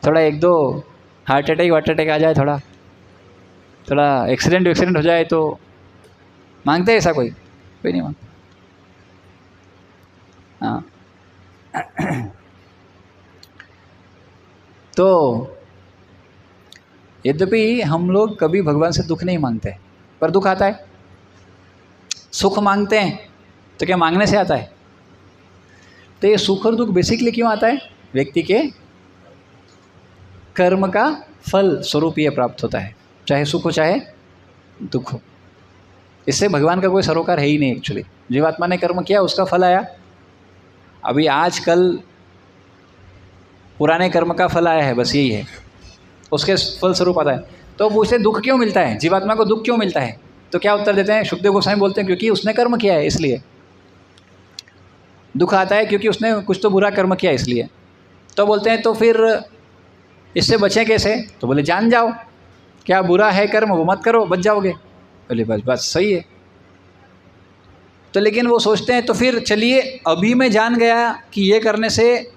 1-2 हार्ट अटैक आ जाए, थोड़ा एक्सीडेंट हो जाए, तो मांगते हैं ऐसा? कोई नहीं मांगता। हाँ तो यद्यपि हम लोग कभी भगवान से दुख नहीं मांगते, पर दुख आता है। सुख मांगते हैं तो क्या मांगने से आता है? तो ये सुख और दुख बेसिकली क्यों आता है? व्यक्ति के कर्म का फल स्वरूप ये प्राप्त होता है, चाहे सुख हो चाहे दुख हो। इससे भगवान का कोई सरोकार है ही नहीं। एक्चुअली जीवात्मा ने कर्म किया, उसका फल आया। अभी आजकल पुराने कर्म का फल आया है, बस यही है, उसके फल स्वरूप आता है। तो पूछते दुख क्यों मिलता है, जीवात्मा को दुख क्यों मिलता है? तो क्या उत्तर देते हैं? सुखदेव गोस्वामी बोलते हैं क्योंकि उसने कर्म किया है, इसलिए दुख आता है, क्योंकि उसने कुछ तो बुरा कर्म किया इसलिए। तो बोलते हैं तो फिर इससे बचें कैसे? तो बोले जान जाओ, क्या बुरा है कर्म वो मत करो, बच जाओगे। बोले बस सही है। तो लेकिन वो सोचते हैं तो फिर चलिए अभी मैं जान गया कि ये करने से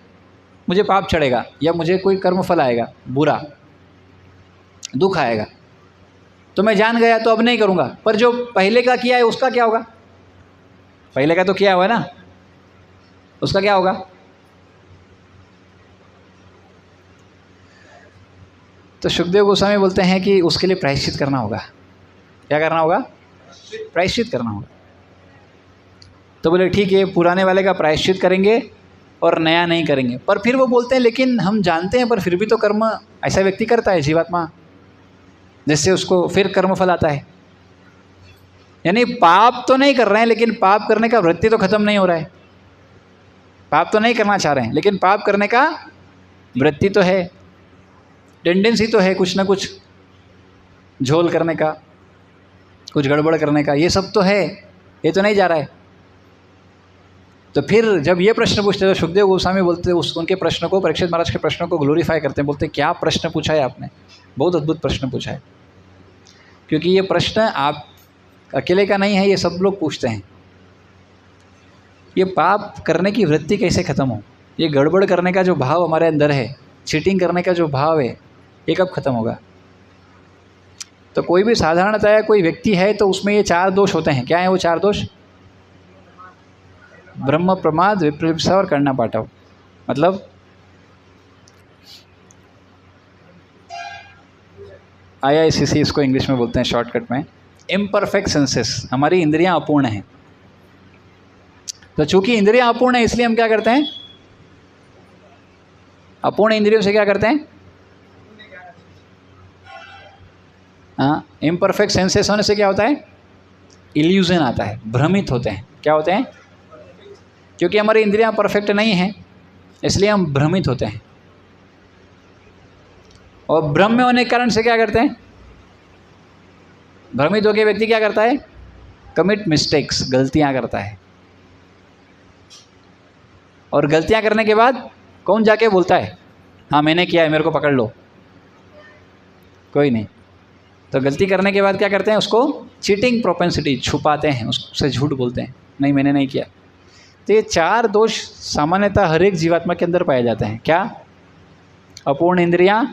मुझे पाप चढ़ेगा या मुझे कोई कर्मफल आएगा, बुरा दुख आएगा, तो मैं जान गया तो अब नहीं करूँगा। पर जो पहले का किया है उसका क्या होगा? पहले का तो किया हुआ है ना, उसका क्या होगा? तो सुखदेव गोस्वामी बोलते हैं कि उसके लिए प्रायश्चित करना होगा। क्या करना होगा? प्रायश्चित करना होगा। तो बोले ठीक है, पुराने वाले का प्रायश्चित करेंगे और नया नहीं करेंगे। पर फिर वो बोलते हैं लेकिन हम जानते हैं पर फिर भी तो कर्म ऐसा व्यक्ति करता है जीवात्मा, जिससे उसको फिर कर्मफल आता है। यानी पाप तो नहीं कर रहे हैं लेकिन पाप करने का वृत्ति तो खत्म नहीं हो रहा है। पाप तो नहीं करना चाह रहे हैं लेकिन पाप करने का वृत्ति तो है, टेंडेंसी तो है, कुछ ना कुछ झोल करने का, कुछ गड़बड़ करने का, ये सब तो है, ये तो नहीं जा रहा है। तो फिर जब ये प्रश्न पूछते तो सुखदेव गोस्वामी बोलते उनके प्रश्न को, परीक्षित महाराज के प्रश्न को ग्लोरीफाई करते हैं। बोलते क्या प्रश्न पूछा है आपने, बहुत अद्भुत प्रश्न पूछा है। क्योंकि ये प्रश्न आप अकेले का नहीं है, ये सब लोग पूछते हैं। ये पाप करने की वृत्ति कैसे ख़त्म हो, ये गड़बड़ करने का जो भाव हमारे अंदर है, चीटिंग करने का जो भाव है, ये कब खत्म होगा? तो कोई भी साधारणतया कोई व्यक्ति है तो उसमें ये 4 दोष होते हैं। क्या है वो 4 दोष? ब्रह्म प्रमाद, विप्रलिप्सा और करना पाठव। मतलब IICC इसको इंग्लिश में बोलते हैं शॉर्टकट में, इम्परफेक्ट सेंसेस। हमारी इंद्रियां अपूर्ण हैं। तो चूंकि इंद्रियां अपूर्ण है इसलिए हम क्या करते हैं? अपूर्ण इंद्रियों से क्या करते हैं? हाँ, इम्परफेक्ट सेंसेस होने से क्या होता है? इल्यूजन आता है, भ्रमित होते हैं। क्या होते हैं? क्योंकि हमारी इंद्रियां परफेक्ट नहीं हैं इसलिए हम भ्रमित होते हैं। और भ्रम में होने के कारण से क्या करते हैं? भ्रमित होकर व्यक्ति क्या करता है? कमिट मिस्टेक्स, गलतियां करता है। और गलतियां करने के बाद कौन जाके बोलता है हाँ मैंने किया है, मेरे को पकड़ लो? कोई नहीं। तो गलती करने के बाद क्या करते हैं? उसको चीटिंग प्रोपेंसिटी, छुपाते हैं, उससे झूठ बोलते हैं, नहीं मैंने नहीं किया। तो ये 4 दोष सामान्यतः हर एक जीवात्मा के अंदर पाए जाते हैं। क्या? अपूर्ण इंद्रियां,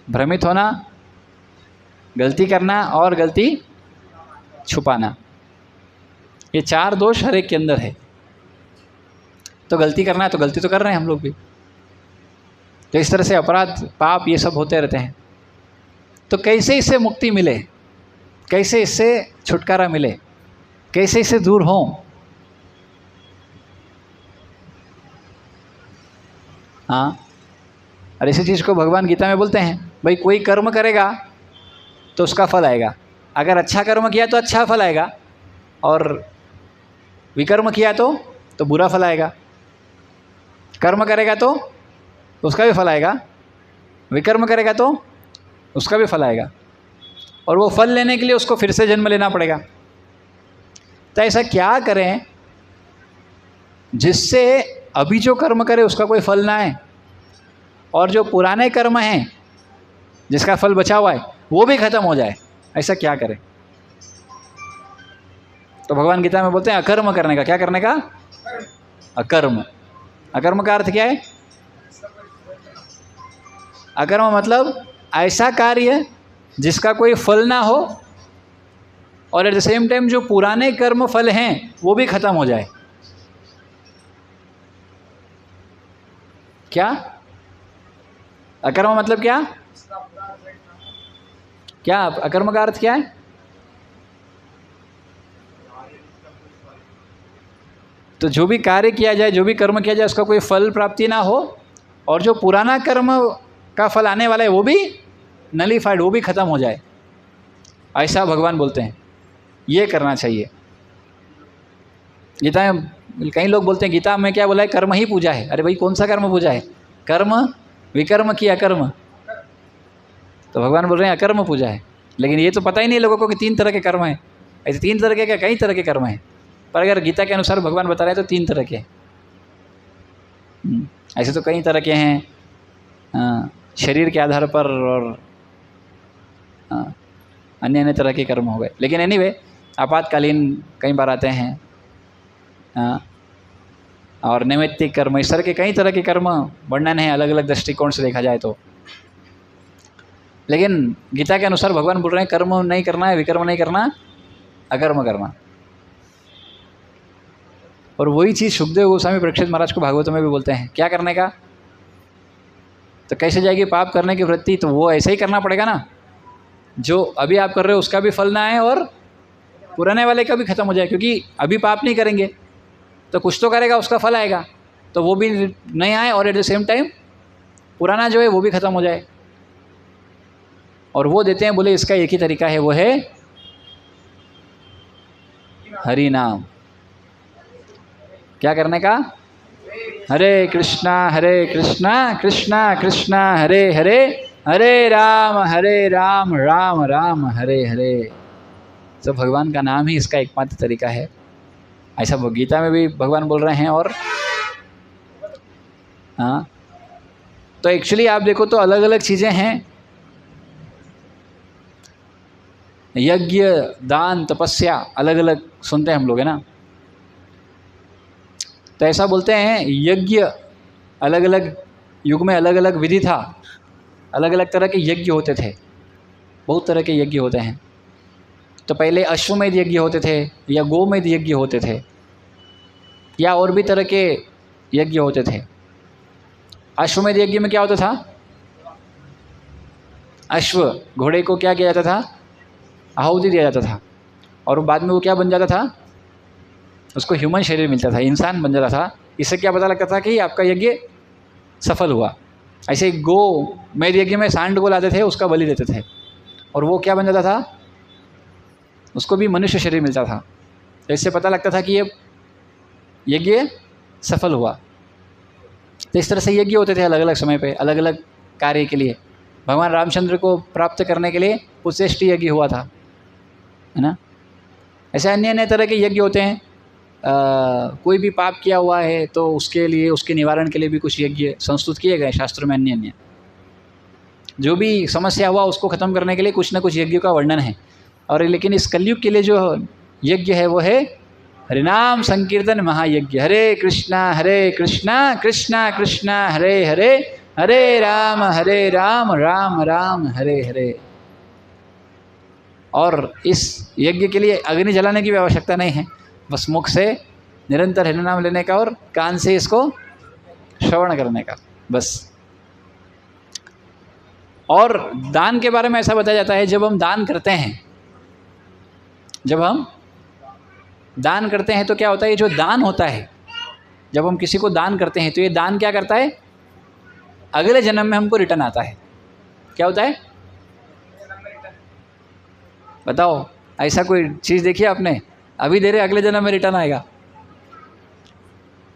भ्रमित होना, गलती करना और गलती छुपाना। ये 4 दोष हर एक के अंदर है। तो गलती करना है तो गलती तो कर रहे हैं हम लोग भी। तो इस तरह से अपराध, पाप, ये सब होते रहते हैं। तो कैसे इससे मुक्ति मिले, कैसे इससे छुटकारा मिले, कैसे इससे दूर हों? हाँ, और इसी चीज़ को भगवान गीता में बोलते हैं, भाई कोई कर्म करेगा तो उसका फल आएगा। अगर अच्छा कर्म किया तो अच्छा फल आएगा, और विकर्म किया तो बुरा फल आएगा। कर्म करेगा तो उसका भी फल आएगा, विकर्म करेगा तो उसका भी फल आएगा, और वो फल लेने के लिए उसको फिर से जन्म लेना पड़ेगा। तो ऐसा क्या करें जिससे अभी जो कर्म करे उसका कोई फल ना आए, और जो पुराने कर्म हैं जिसका फल बचा हुआ है वो भी खत्म हो जाए? ऐसा क्या करें? तो भगवान गीता में बोलते हैं अकर्म करने का। क्या करने का? अकर्म। अकर्म का अर्थ क्या है? अकर्म मतलब ऐसा कार्य जिसका कोई फल ना हो, और एट द सेम टाइम जो पुराने कर्म फल हैं वो भी खत्म हो जाए। क्या? अकर्म मतलब क्या? क्या अकर्म का अर्थ क्या है? तो जो भी कार्य किया जाए, जो भी कर्म किया जाए, उसका कोई फल प्राप्ति ना हो, और जो पुराना कर्म का फल आने वाला है वो भी नलीफाइड, वो भी खत्म हो जाए। ऐसा भगवान बोलते हैं ये करना चाहिए। गीता में कई लोग बोलते हैं गीता में क्या बोला है? कर्म ही पूजा है। अरे भाई कौन सा कर्म पूजा है? कर्म, विकर्म की अकर्म। तो भगवान बोल रहे हैं अकर्म पूजा है। लेकिन ये तो पता ही नहीं लोगों को कि 3 तरह के कर्म हैं। ऐसे 3 तरह के क्या, कई तरह के कर्म हैं, पर अगर गीता के अनुसार भगवान बता रहे हैं तो 3 तरह के। ऐसे तो कई तरह के हैं, शरीर के आधार पर, और अन्य अन्य तरह के कर्म हो गए। लेकिन एनीवे, आपातकालीन कई बार आते हैं। और नैमित्तिक कर्म, इस तरह के कई तरह के कर्म वर्णन है अलग अलग दृष्टिकोण से देखा जाए तो। लेकिन गीता के अनुसार भगवान बोल रहे हैं कर्म नहीं करना है, विकर्म नहीं करना, अकर्म करना। और वही चीज़ सुखदेव गोस्वामी परीक्षित महाराज को भागवतों में भी बोलते हैं, क्या करने का। तो कैसे जाएगी पाप करने की वृत्ति, तो वो ऐसे ही करना पड़ेगा ना, जो अभी आप कर रहे हो उसका भी फल ना आए और पुराने वाले का भी खत्म हो जाए। क्योंकि अभी पाप नहीं करेंगे तो कुछ तो करेगा, उसका फल आएगा, तो वो भी नहीं आए और एट द सेम टाइम पुराना जो है वो भी खत्म हो जाए। और वो देते हैं, बोले इसका एक ही तरीका है, वो है हरि नाम। क्या करने का, हरे कृष्णा कृष्णा कृष्णा हरे हरे, हरे राम राम राम हरे हरे। तो भगवान का नाम ही इसका एकमात्र तरीका है, ऐसा गीता में भी भगवान बोल रहे हैं। और हाँ, तो एक्चुअली आप देखो तो अलग अलग चीज़ें हैं, यज्ञ दान तपस्या अलग अलग सुनते हैं हम लोग, है ना। तो ऐसा बोलते हैं यज्ञ अलग अलग युग में अलग अलग विधि था, अलग अलग तरह के यज्ञ होते थे, बहुत तरह के यज्ञ होते हैं। तो पहले अश्वमेध यज्ञ होते थे, या गोमेध यज्ञ होते थे, या और भी तरह के यज्ञ होते थे। अश्वमेध यज्ञ में क्या होता था, अश्व घोड़े को क्या किया जाता था, आहुति दिया जाता था, और बाद में वो क्या बन जाता था, उसको ह्यूमन शरीर मिलता था, इंसान बन जाता था। इससे क्या पता लगता था कि आपका यज्ञ सफल हुआ। ऐसे गो मेध यज्ञ में सांड को लाते थे, उसका बलि देते थे, और वो क्या बन जाता था, उसको भी मनुष्य शरीर मिलता था। तो इससे पता लगता था कि ये यज्ञ सफल हुआ। तो इस तरह से यज्ञ होते थे अलग अलग समय पे, अलग अलग कार्य के लिए। भगवान रामचंद्र को प्राप्त करने के लिए पुष्टि यज्ञ हुआ था, है ना। ऐसे अन्य अन्य तरह के यज्ञ होते हैं। कोई भी पाप किया हुआ है तो उसके लिए, उसके निवारण के लिए भी कुछ यज्ञ संस्तुत किए गए शास्त्रों में। अन्य अन्य जो भी समस्या हुआ उसको ख़त्म करने के लिए कुछ न कुछ यज्ञ का वर्णन है। और लेकिन इस कलयुग के लिए जो यज्ञ है वो है हरिनाम संकीर्तन महायज्ञ। हरे कृष्णा कृष्णा कृष्णा हरे हरे, हरे राम राम राम हरे हरे। और इस यज्ञ के लिए अग्नि जलाने की भी आवश्यकता नहीं है, बस मुख से निरंतर हरि नाम लेने का और कान से इसको श्रवण करने का, बस। और दान के बारे में ऐसा बताया जाता है, जब हम दान करते हैं तो क्या होता है, ये जो दान होता है, जब हम किसी को दान करते हैं तो ये दान क्या करता है, अगले जन्म में हमको रिटर्न आता है। क्या होता है बताओ, ऐसा कोई चीज़ देखी है आपने, अभी दे रहे अगले जन्म में रिटर्न आएगा।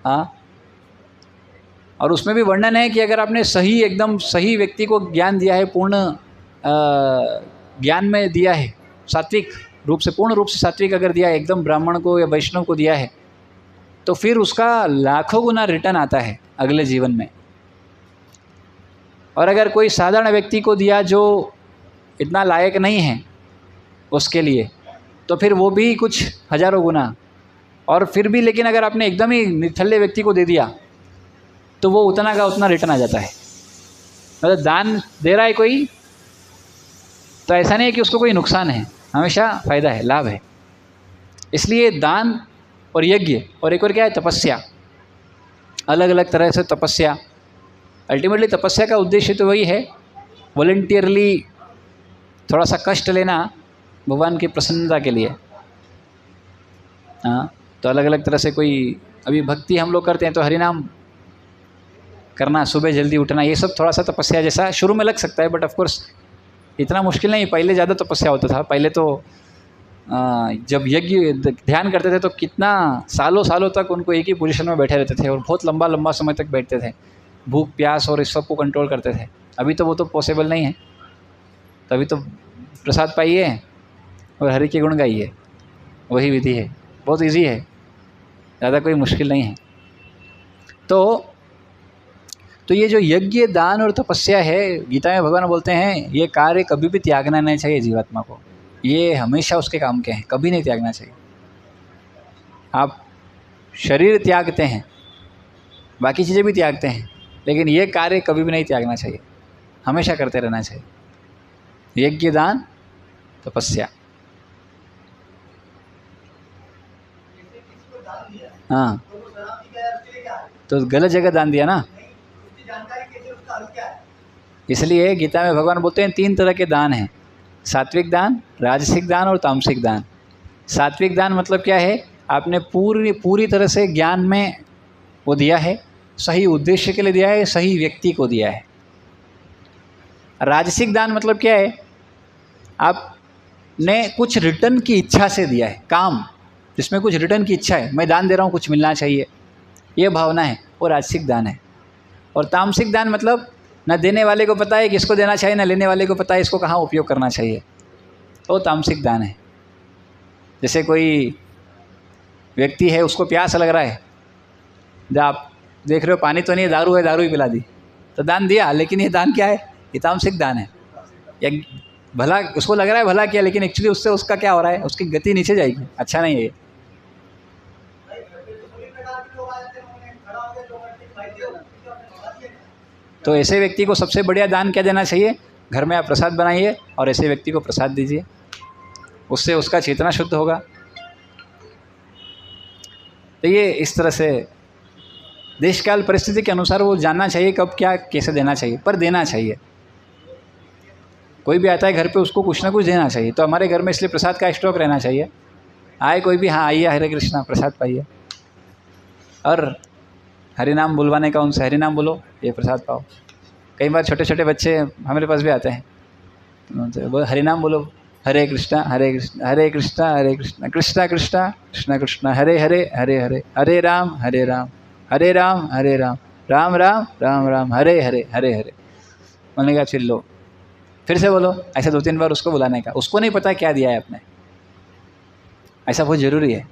हाँ, और उसमें भी वर्णन है कि अगर आपने सही, एकदम सही व्यक्ति को ज्ञान दिया है, पूर्ण ज्ञान में दिया है, सात्विक रूप से, पूर्ण रूप से सात्विक अगर दिया है, एकदम ब्राह्मण को या वैष्णव को दिया है, तो फिर उसका लाखों गुना रिटर्न आता है अगले जीवन में। और अगर कोई साधारण व्यक्ति को दिया जो इतना लायक नहीं है उसके लिए, तो फिर वो भी कुछ हजारों गुना। और फिर भी लेकिन अगर आपने एकदम ही निठल्ले व्यक्ति को दे दिया तो वो उतना का उतना रिटर्न आ जाता है। मतलब दान दे रहा है कोई तो ऐसा नहीं है कि उसको कोई नुकसान है, हमेशा फ़ायदा है, लाभ है। इसलिए दान और यज्ञ और एक और क्या है, तपस्या, अलग अलग तरह से तपस्या। अल्टीमेटली तपस्या का उद्देश्य तो वही है, वॉलंटियरली थोड़ा सा कष्ट लेना भगवान की प्रसन्नता के लिए। हाँ, तो अलग अलग तरह से कोई, अभी भक्ति हम लोग करते हैं तो हरिनाम करना, सुबह जल्दी उठना, ये सब थोड़ा सा तपस्या जैसा शुरू में लग सकता है, बट ऑफ कोर्स इतना मुश्किल नहीं। पहले ज़्यादा तपस्या होता था। पहले तो जब यज्ञ ध्यान करते थे तो कितना सालों सालों तक उनको एक ही पोजीशन में बैठे रहते थे और बहुत लंबा लंबा समय तक बैठते थे, भूख प्यास और इस सब को कंट्रोल करते थे। अभी तो वो तो पॉसिबल नहीं है, तभी तो प्रसाद पाइए और हरि के गुण गाइए, वही विधि है, बहुत इजी है, ज़्यादा कोई मुश्किल नहीं है। तो ये जो यज्ञ दान और तपस्या है, गीता में भगवान बोलते हैं ये कार्य कभी भी त्यागना नहीं चाहिए जीवात्मा को। ये हमेशा उसके काम के हैं, कभी नहीं त्यागना चाहिए। आप शरीर त्यागते हैं, बाकी चीज़ें भी त्यागते हैं, लेकिन ये कार्य कभी भी नहीं त्यागना चाहिए, हमेशा करते रहना चाहिए। यज्ञ, दान, तपस्या। हाँ, तो गलत जगह दान दिया ना, इसलिए गीता में भगवान बोलते हैं 3 तरह के दान हैं, सात्विक दान, राजसिक दान और तामसिक दान। सात्विक दान मतलब क्या है, आपने पूरी तरह से ज्ञान में वो दिया है, सही उद्देश्य के लिए दिया है, सही व्यक्ति को दिया है। राजसिक दान मतलब क्या है, आपने कुछ रिटर्न की इच्छा से दिया है, काम जिसमें कुछ रिटर्न की इच्छा है, मैं दान दे रहा हूँ, कुछ मिलना चाहिए, ये भावना है, वो राजसिक दान है। और तामसिक दान मतलब न देने वाले को पता है किसको देना चाहिए, न लेने वाले को पता है इसको कहाँ उपयोग करना चाहिए, तो तामसिक दान है। जैसे कोई व्यक्ति है, उसको प्यास लग रहा है, जब आप देख रहे हो पानी तो नहीं है, दारू है, दारू ही पिला दी, तो दान दिया, लेकिन ये दान क्या है, ये तामसिक दान है। या भला उसको लग रहा है भला किया, लेकिन एक्चुअली उससे उसका क्या हो रहा है, उसकी गति नीचे जाएगी, अच्छा नहीं है ये। तो ऐसे व्यक्ति को सबसे बढ़िया दान क्या देना चाहिए, घर में आप प्रसाद बनाइए और ऐसे व्यक्ति को प्रसाद दीजिए, उससे उसका चेतना शुद्ध होगा। तो ये इस तरह से देश काल परिस्थिति के अनुसार वो जानना चाहिए कब क्या कैसे देना चाहिए, पर देना चाहिए। कोई भी आता है घर पे, उसको कुछ ना कुछ देना चाहिए। तो हमारे घर में इसलिए प्रसाद का स्टॉक रहना चाहिए, आए कोई भी, हाँ आइए, हरे कृष्णा, प्रसाद पाइए, और हरि नाम बुलवाने का, उनसे हरि नाम बोलो, ये प्रसाद पाओ। कई बार छोटे छोटे बच्चे हमारे पास भी आते हैं, वो हरि नाम बोलो, हरे कृष्णा हरे कृष्णा हरे कृष्णा हरे कृष्णा कृष्णा कृष्णा कृष्णा कृष्णा हरे हरे हरे हरे हरे राम हरे राम हरे राम हरे राम राम राम राम राम हरे हरे हरे हरे। मैंने कहा फिर लो, फिर से बोलो, ऐसा 2-3 बार उसको बुलाने का। उसको नहीं पता क्या दिया है आपने, ऐसा बहुत ज़रूरी है।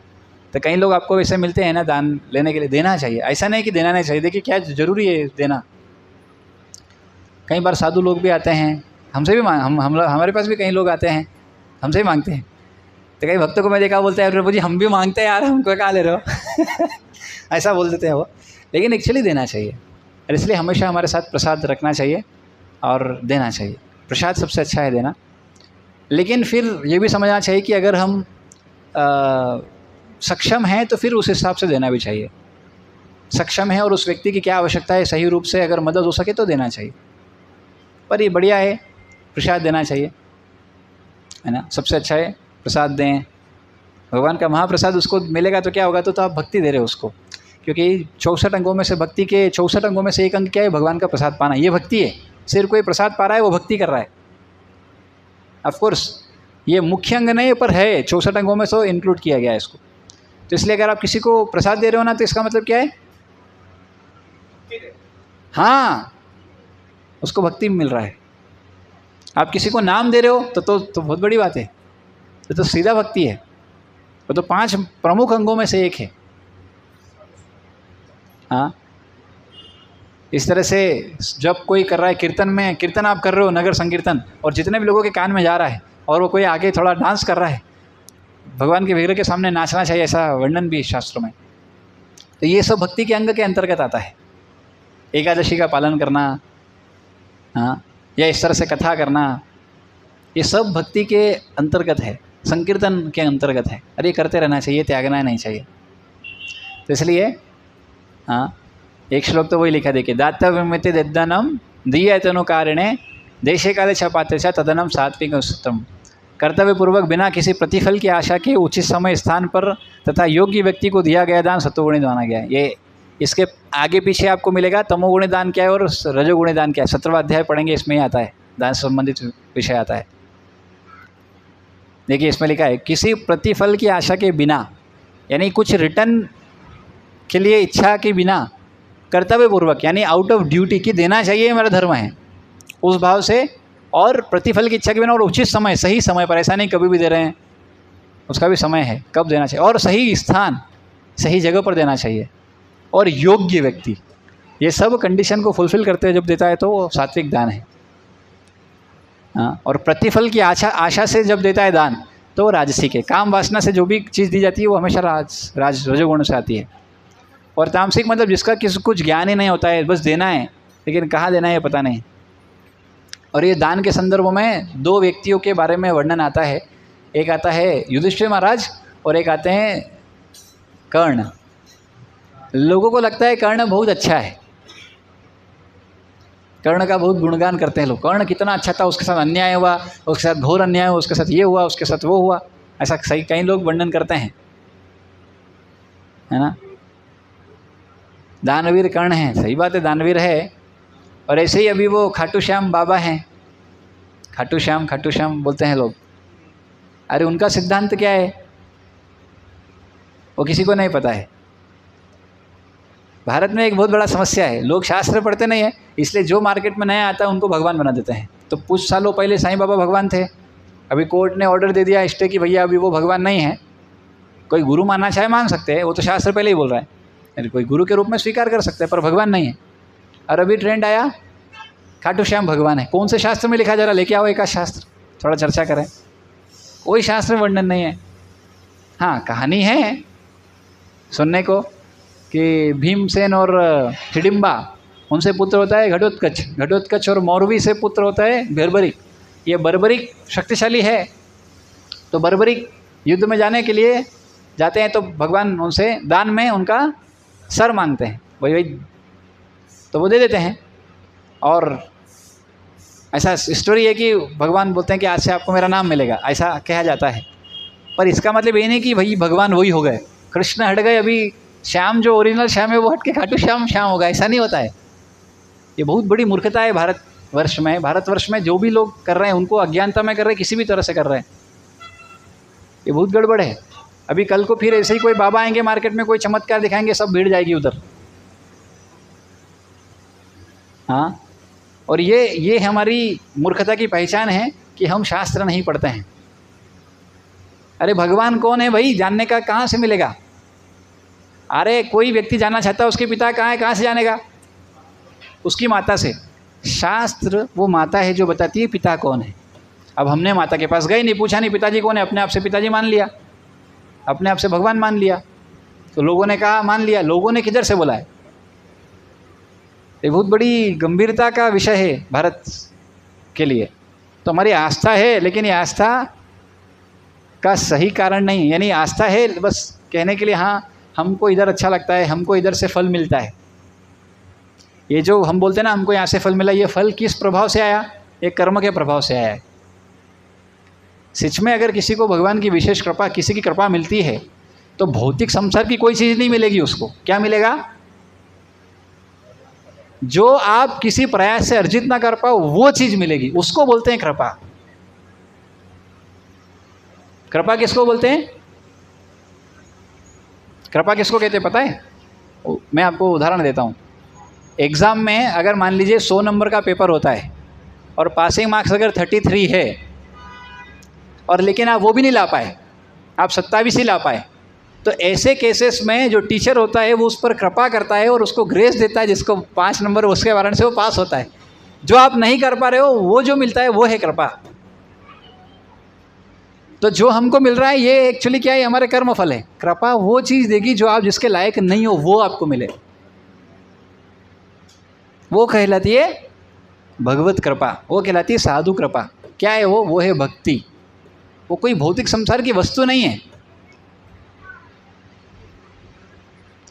तो कई लोग आपको वैसे मिलते हैं ना दान लेने के लिए, देना चाहिए, ऐसा नहीं कि देना नहीं चाहिए। देखिए क्या ज़रूरी है देना। कई बार साधु लोग भी आते हैं, हमसे भी हमारे पास भी कई लोग आते हैं, हमसे ही मांगते हैं। तो कई भक्तों को मैं देखा, बोलते हैं प्रभु जी हम भी मांगते हैं यार, हमको कहाँ ले रहे हो ऐसा बोल देते हैं वो, लेकिन एक्चुअली देना चाहिए। और इसलिए हमेशा हमारे साथ प्रसाद रखना चाहिए और देना चाहिए। प्रसाद सबसे अच्छा है देना। लेकिन फिर ये भी समझना चाहिए कि अगर हम सक्षम हैं तो फिर उस हिसाब से देना भी चाहिए। सक्षम है और उस व्यक्ति की क्या आवश्यकता है, सही रूप से अगर मदद हो सके तो देना चाहिए। पर ये बढ़िया है, प्रसाद देना चाहिए, है ना, सबसे अच्छा है प्रसाद दें। भगवान का महाप्रसाद उसको मिलेगा तो क्या होगा, तो आप भक्ति दे रहे हो उसको, क्योंकि 64 अंगों में से भक्ति के 64 अंगों में से एक अंग क्या है, भगवान का प्रसाद पाना, ये भक्ति है। सिर्फ कोई प्रसाद पा रहा है वो भक्ति कर रहा है। ऑफकोर्स ये मुख्य अंग नहीं पर है, 64 अंगों में से इंक्लूड किया गया है इसको। तो इसलिए अगर आप किसी को प्रसाद दे रहे हो ना, तो इसका मतलब क्या है, हाँ उसको भक्ति मिल रहा है। आप किसी को नाम दे रहे हो तो बहुत बड़ी बात है, तो सीधा भक्ति है। वो तो 5 प्रमुख अंगों में से एक है। हाँ, इस तरह से जब कोई कर रहा है कीर्तन में, कीर्तन आप कर रहे हो, नगर संकीर्तन, और जितने भी लोगों के कान में जा रहा है, और वो कोई आगे थोड़ा डांस कर रहा है, भगवान के विग्रह के सामने नाचना चाहिए, ऐसा वर्णन भी शास्त्रों में। तो ये सब भक्ति के अंग के अंतर्गत आता है। एकादशी का पालन करना, हाँ, या इस तरह से कथा करना, ये सब भक्ति के अंतर्गत है, संकीर्तन के अंतर्गत है। अरे ये करते रहना चाहिए, त्यागना नहीं चाहिए। तो इसलिए हाँ, एक श्लोक तो वही लिखा, देखिए, दातव्यमिति दद्दानम दीयतनु कारिणे देशे काले च पात्रे च तदनम सात्विक उत्तम। कर्तव्य पूर्वक बिना किसी प्रतिफल की आशा के उचित समय स्थान पर तथा योग्य व्यक्ति को दिया गया दान सत्वगुणी माना गया है। ये इसके आगे पीछे आपको मिलेगा तमोगुणी दान क्या है और रजोगुणी दान क्या है। 17वां अध्याय पढ़ेंगे, इसमें ही आता है, दान से संबंधित विषय आता है। देखिए इसमें लिखा है, किसी प्रतिफल की आशा के बिना, यानी कुछ रिटर्न के लिए इच्छा के बिना, कर्तव्य पूर्वक यानी आउट ऑफ ड्यूटी कि देना चाहिए, मेरा धर्म है, उस भाव से, और प्रतिफल की इच्छा के बिना, और उचित समय, सही समय पर, ऐसा नहीं कभी भी दे रहे हैं, उसका भी समय है कब देना चाहिए, और सही स्थान सही जगह पर देना चाहिए, और योग्य व्यक्ति, ये सब कंडीशन को फुलफिल करते हुए जब देता है तो वो सात्विक दान है। हाँ, और प्रतिफल की आशा से जब देता है दान तो वो राजसिक है। काम वासना से जो भी चीज़ दी जाती है वो हमेशा रजोगुण से आती है। और तामसिक मतलब जिसका किसी कुछ ज्ञान ही नहीं होता है, बस देना है लेकिन कहाँ देना है पता नहीं। और ये दान के संदर्भ में दो व्यक्तियों के बारे में वर्णन आता है। एक आता है युधिष्ठिर महाराज और एक आते हैं कर्ण। लोगों को लगता है कर्ण बहुत अच्छा है, कर्ण का बहुत गुणगान करते हैं लोग। कर्ण कितना अच्छा था, उसके साथ अन्याय हुआ, उसके साथ घोर अन्याय हुआ, उसके साथ ये हुआ, उसके साथ वो हुआ, ऐसा सही कई लोग वर्णन करते हैं, है ना। दानवीर कर्ण है, सही बात है, दानवीर है। और ऐसे ही अभी वो खाटू श्याम बाबा हैं, खाटू श्याम बोलते हैं लोग। अरे उनका सिद्धांत क्या है वो किसी को नहीं पता है। भारत में एक बहुत बड़ा समस्या है, लोग शास्त्र पढ़ते नहीं है, इसलिए जो मार्केट में नया आता है उनको भगवान बना देते हैं। तो कुछ सालों पहले साईं बाबा भगवान थे, अभी कोर्ट ने ऑर्डर दे दिया स्टे कि भैया अभी वो भगवान नहीं है। कोई गुरु मानना चाहे मान सकते हैं, वो तो शास्त्र पहले ही बोल रहा है, कोई गुरु के रूप में स्वीकार कर सकते हैं, पर भगवान नहीं है। और अभी ट्रेंड आया खाटू श्याम भगवान है। कौन से शास्त्र में लिखा जा रहा, लेके आओ एक शास्त्र, थोड़ा चर्चा करें। कोई शास्त्र में वर्णन नहीं है। हाँ, कहानी है सुनने को कि भीमसेन और हिडिम्बा, उनसे पुत्र होता है घटोत्कच और मौरवी से पुत्र होता है बर्बरिक। ये बर्बरिक शक्तिशाली है, तो बर्बरिक युद्ध में जाने के लिए जाते हैं तो भगवान उनसे दान में उनका सर मांगते हैं, वही तो वो दे देते हैं। और ऐसा स्टोरी है कि भगवान बोलते हैं कि आज से आपको मेरा नाम मिलेगा, ऐसा कहा जाता है। पर इसका मतलब ये नहीं कि भाई भगवान वही हो गए, कृष्ण हट गए, अभी श्याम जो ओरिजिनल श्याम है वो हट के खाटू श्याम होगा, ऐसा नहीं होता है। ये बहुत बड़ी मूर्खता है भारतवर्ष में जो भी लोग कर रहे हैं उनको अज्ञानता में कर रहे हैं, किसी भी तरह से कर रहे हैं, ये बहुत गड़बड़ है। अभी कल को फिर ऐसे ही कोई बाबा आएंगे मार्केट में, कोई चमत्कार दिखाएंगे, सब भीड़ जाएगी उधर। हाँ, और ये हमारी मूर्खता की पहचान है कि हम शास्त्र नहीं पढ़ते हैं। अरे भगवान कौन है भाई, जानने का कहाँ से मिलेगा। अरे कोई व्यक्ति जानना चाहता है उसके पिता कहाँ है, कहाँ से जानेगा, उसकी माता से। शास्त्र वो माता है जो बताती है पिता कौन है। अब हमने माता के पास गए नहीं, पूछा नहीं पिताजी कौन है, अपने आप से पिताजी मान लिया, अपने आप से भगवान मान लिया। तो लोगों ने कहा मान लिया, लोगों ने किधर से बोला है। ये बहुत बड़ी गंभीरता का विषय है भारत के लिए। तो हमारी आस्था है, लेकिन ये आस्था का सही कारण नहीं, यानी आस्था है बस कहने के लिए, हाँ हमको इधर अच्छा लगता है, हमको इधर से फल मिलता है। ये जो हम बोलते हैं ना हमको यहाँ से फल मिला, ये फल किस प्रभाव से आया, एक कर्म के प्रभाव से आया है। सच में अगर किसी को भगवान की विशेष कृपा, किसी की कृपा मिलती है तो भौतिक संसार की कोई चीज़ नहीं मिलेगी उसको। क्या मिलेगा, जो आप किसी प्रयास से अर्जित ना कर पाओ वो चीज़ मिलेगी, उसको बोलते हैं कृपा। कृपा किसको बोलते हैं, कृपा किसको कहते हैं पता है। मैं आपको उदाहरण देता हूँ। एग्ज़ाम में अगर मान लीजिए 100 नंबर का पेपर होता है और पासिंग मार्क्स अगर 33 है, और लेकिन आप वो भी नहीं ला पाए, आप 27 ही ला पाए, तो ऐसे केसेस में जो टीचर होता है वो उस पर कृपा करता है और उसको ग्रेस देता है, जिसको 5 नंबर उसके कारण से वो पास होता है। जो आप नहीं कर पा रहे हो वो जो मिलता है वो है कृपा। तो जो हमको मिल रहा है ये एक्चुअली क्या है, हमारे कर्म फल है। कृपा वो चीज़ देगी जो आप जिसके लायक नहीं हो वो आपको मिले, वो कहलाती है भगवत कृपा, वो कहलाती है साधु कृपा। क्या है वो है भक्ति। वो कोई भौतिक संसार की वस्तु नहीं है।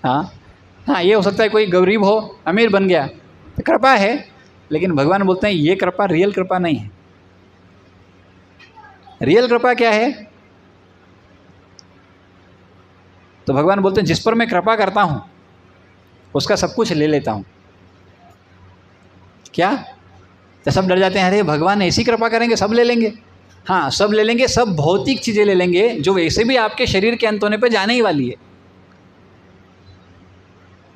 हाँ, ये हो सकता है कोई गरीब हो अमीर बन गया तो कृपा है, लेकिन भगवान बोलते हैं ये कृपा रियल कृपा नहीं है। रियल कृपा क्या है, तो भगवान बोलते हैं जिस पर मैं कृपा करता हूँ उसका सब कुछ ले लेता हूँ। क्या, तो सब डर जाते हैं, अरे भगवान ऐसी कृपा करेंगे सब ले लेंगे। हाँ, सब ले लेंगे, सब भौतिक चीज़ें ले लेंगे जो वैसे भी आपके शरीर के अंत होने पर जाने ही वाली है।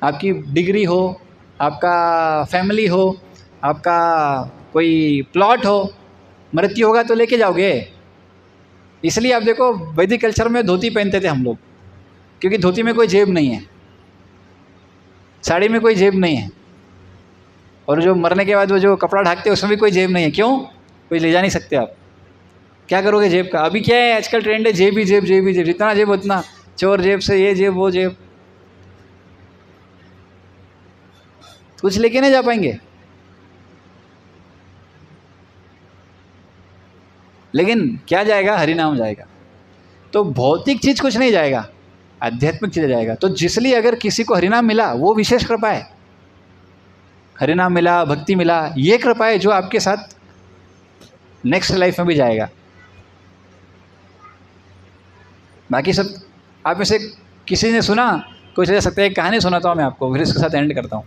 आपकी डिग्री हो, आपका फैमिली हो, आपका कोई प्लॉट हो, मृत्यु होगा तो लेके जाओगे। इसलिए आप देखो वैदिक कल्चर में धोती पहनते थे हम लोग, क्योंकि धोती में कोई जेब नहीं है, साड़ी में कोई जेब नहीं है, और जो मरने के बाद वो जो कपड़ा ढाकते हैं उसमें भी कोई जेब नहीं है। क्यों, कोई ले जा नहीं सकते आप। क्या करोगे जेब का? अभी क्या है आजकल ट्रेंड है, जेब ही जेब, जेब ही जेब, जितना जेब उतना चोर जेब से ये जेब वो जेब, कुछ लेके नहीं जा पाएंगे। लेकिन क्या जाएगा? हरि नाम जाएगा। तो भौतिक चीज कुछ नहीं जाएगा, आध्यात्मिक चीज जाएगा। तो जिसलिए अगर किसी को हरिनाम मिला वो विशेष कृपा है। हरिनाम मिला, भक्ति मिला, ये कृपा है जो आपके साथ नेक्स्ट लाइफ में भी जाएगा। बाकी सब आप में से किसी ने सुना, कोई जा सकता है। एक कहानी सुनाता हूँ मैं आपको, फिर इसके साथ एंड करता हूँ।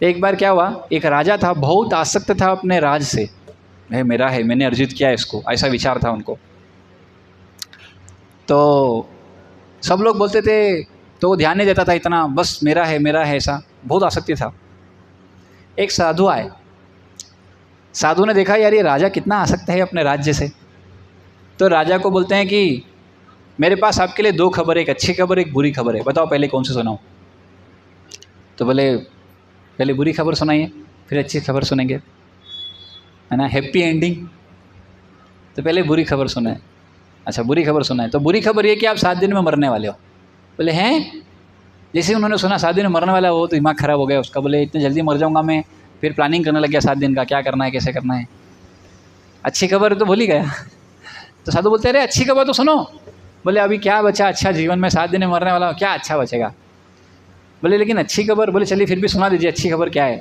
एक बार क्या हुआ, एक राजा था, बहुत आसक्त था अपने राज से। है मेरा है, मैंने अर्जित किया है इसको, ऐसा विचार था उनको। तो सब लोग बोलते थे, तो वो ध्यान नहीं देता था इतना, बस मेरा है, ऐसा बहुत आसक्ति था। एक साधु आए, साधु ने देखा यार ये राजा कितना आसक्त है अपने राज्य से। तो राजा को बोलते हैं कि मेरे पास आपके लिए दो खबर, एक अच्छी खबर एक बुरी खबर है, बताओ पहले कौन सी सुनाऊं? तो बोले पहले बुरी खबर सुनाइए, फिर अच्छी खबर सुनेंगे, है ना, हैप्पी एंडिंग। तो पहले बुरी खबर सुनाए। अच्छा बुरी खबर सुनाए, तो बुरी खबर ये कि आप 7 दिन में मरने वाले हो। बोले हैं? जैसे उन्होंने सुना 7 दिन में मरने वाला हो तो दिमाग खराब हो गया उसका। बोले इतने जल्दी मर जाऊंगा मैं? फिर प्लानिंग करने लग गया 7 दिन का, क्या करना है, कैसे करना है। अच्छी खबर तो भूल ही गया। तो साधु बोलते अरे अच्छी खबर तो सुनो। बोले अभी क्या बचा अच्छा जीवन में, 7 दिन में मरने वाला हो, क्या अच्छा बचेगा? बोले लेकिन अच्छी खबर। बोले चलिए फिर भी सुना दीजिए, अच्छी खबर क्या है?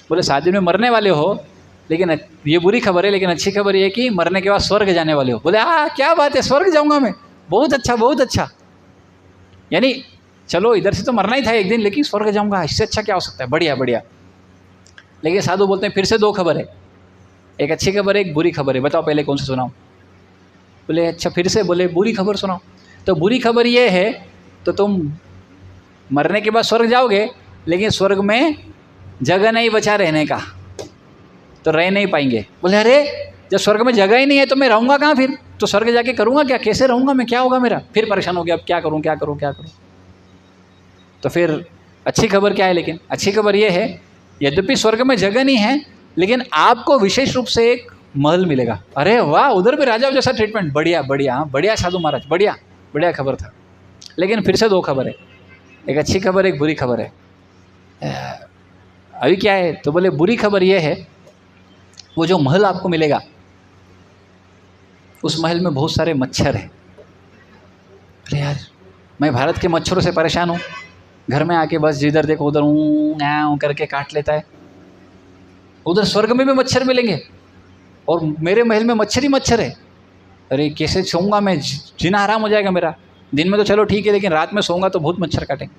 बोले 7 दिन में मरने वाले हो, लेकिन ये बुरी खबर है, लेकिन अच्छी खबर ये कि मरने के बाद स्वर्ग जाने वाले हो। बोले हाँ क्या बात है, स्वर्ग जाऊंगा मैं? बहुत अच्छा बहुत अच्छा। यानी चलो इधर से तो मरना ही था एक दिन, लेकिन स्वर्ग जाऊंगा, इससे अच्छा क्या हो सकता है, बढ़िया बढ़िया। लेकिन साधु बोलते हैं फिर से 2 खबर है, एक अच्छी खबर है एक बुरी खबर है, बताओ पहले कौन सी सुनाऊं? बोले अच्छा फिर से। बोले बुरी खबर सुनाओ। तो बुरी खबर ये है, तो तुम मरने के बाद स्वर्ग जाओगे, लेकिन स्वर्ग में जगह नहीं बचा रहने का, तो रह नहीं पाएंगे। बोले अरे जब स्वर्ग में जगह ही नहीं है तो मैं रहूँगा कहाँ फिर? तो स्वर्ग जाके करूँगा क्या, कैसे रहूँगा मैं, क्या होगा मेरा? फिर परेशान हो गया, अब क्या करूँ क्या करूँ क्या करूँ। तो फिर अच्छी खबर क्या है? लेकिन अच्छी खबर ये है, यद्यपि स्वर्ग में जगह नहीं है, लेकिन आपको विशेष रूप से एक महल मिलेगा। अरे वाह, उधर भी राजा जैसा ट्रीटमेंट, बढ़िया बढ़िया। हाँ बढ़िया साधु महाराज, बढ़िया बढ़िया खबर था। लेकिन फिर से 2 खबर है, एक अच्छी खबर एक बुरी खबर है। अभी क्या है? तो बोले बुरी खबर ये है, वो जो महल आपको मिलेगा उस महल में बहुत सारे मच्छर हैं। अरे यार मैं भारत के मच्छरों से परेशान हूँ, घर में आके बस जिधर देखो उधर ऊँ करके काट लेता है। उधर स्वर्ग में भी मच्छर मिलेंगे और मेरे महल में मच्छर ही मच्छर है। अरे कैसे सोऊंगा मैं, जीना हराम हो जाएगा मेरा। दिन में तो चलो ठीक है, लेकिन रात में सोऊंगा तो बहुत मच्छर काटेंगे।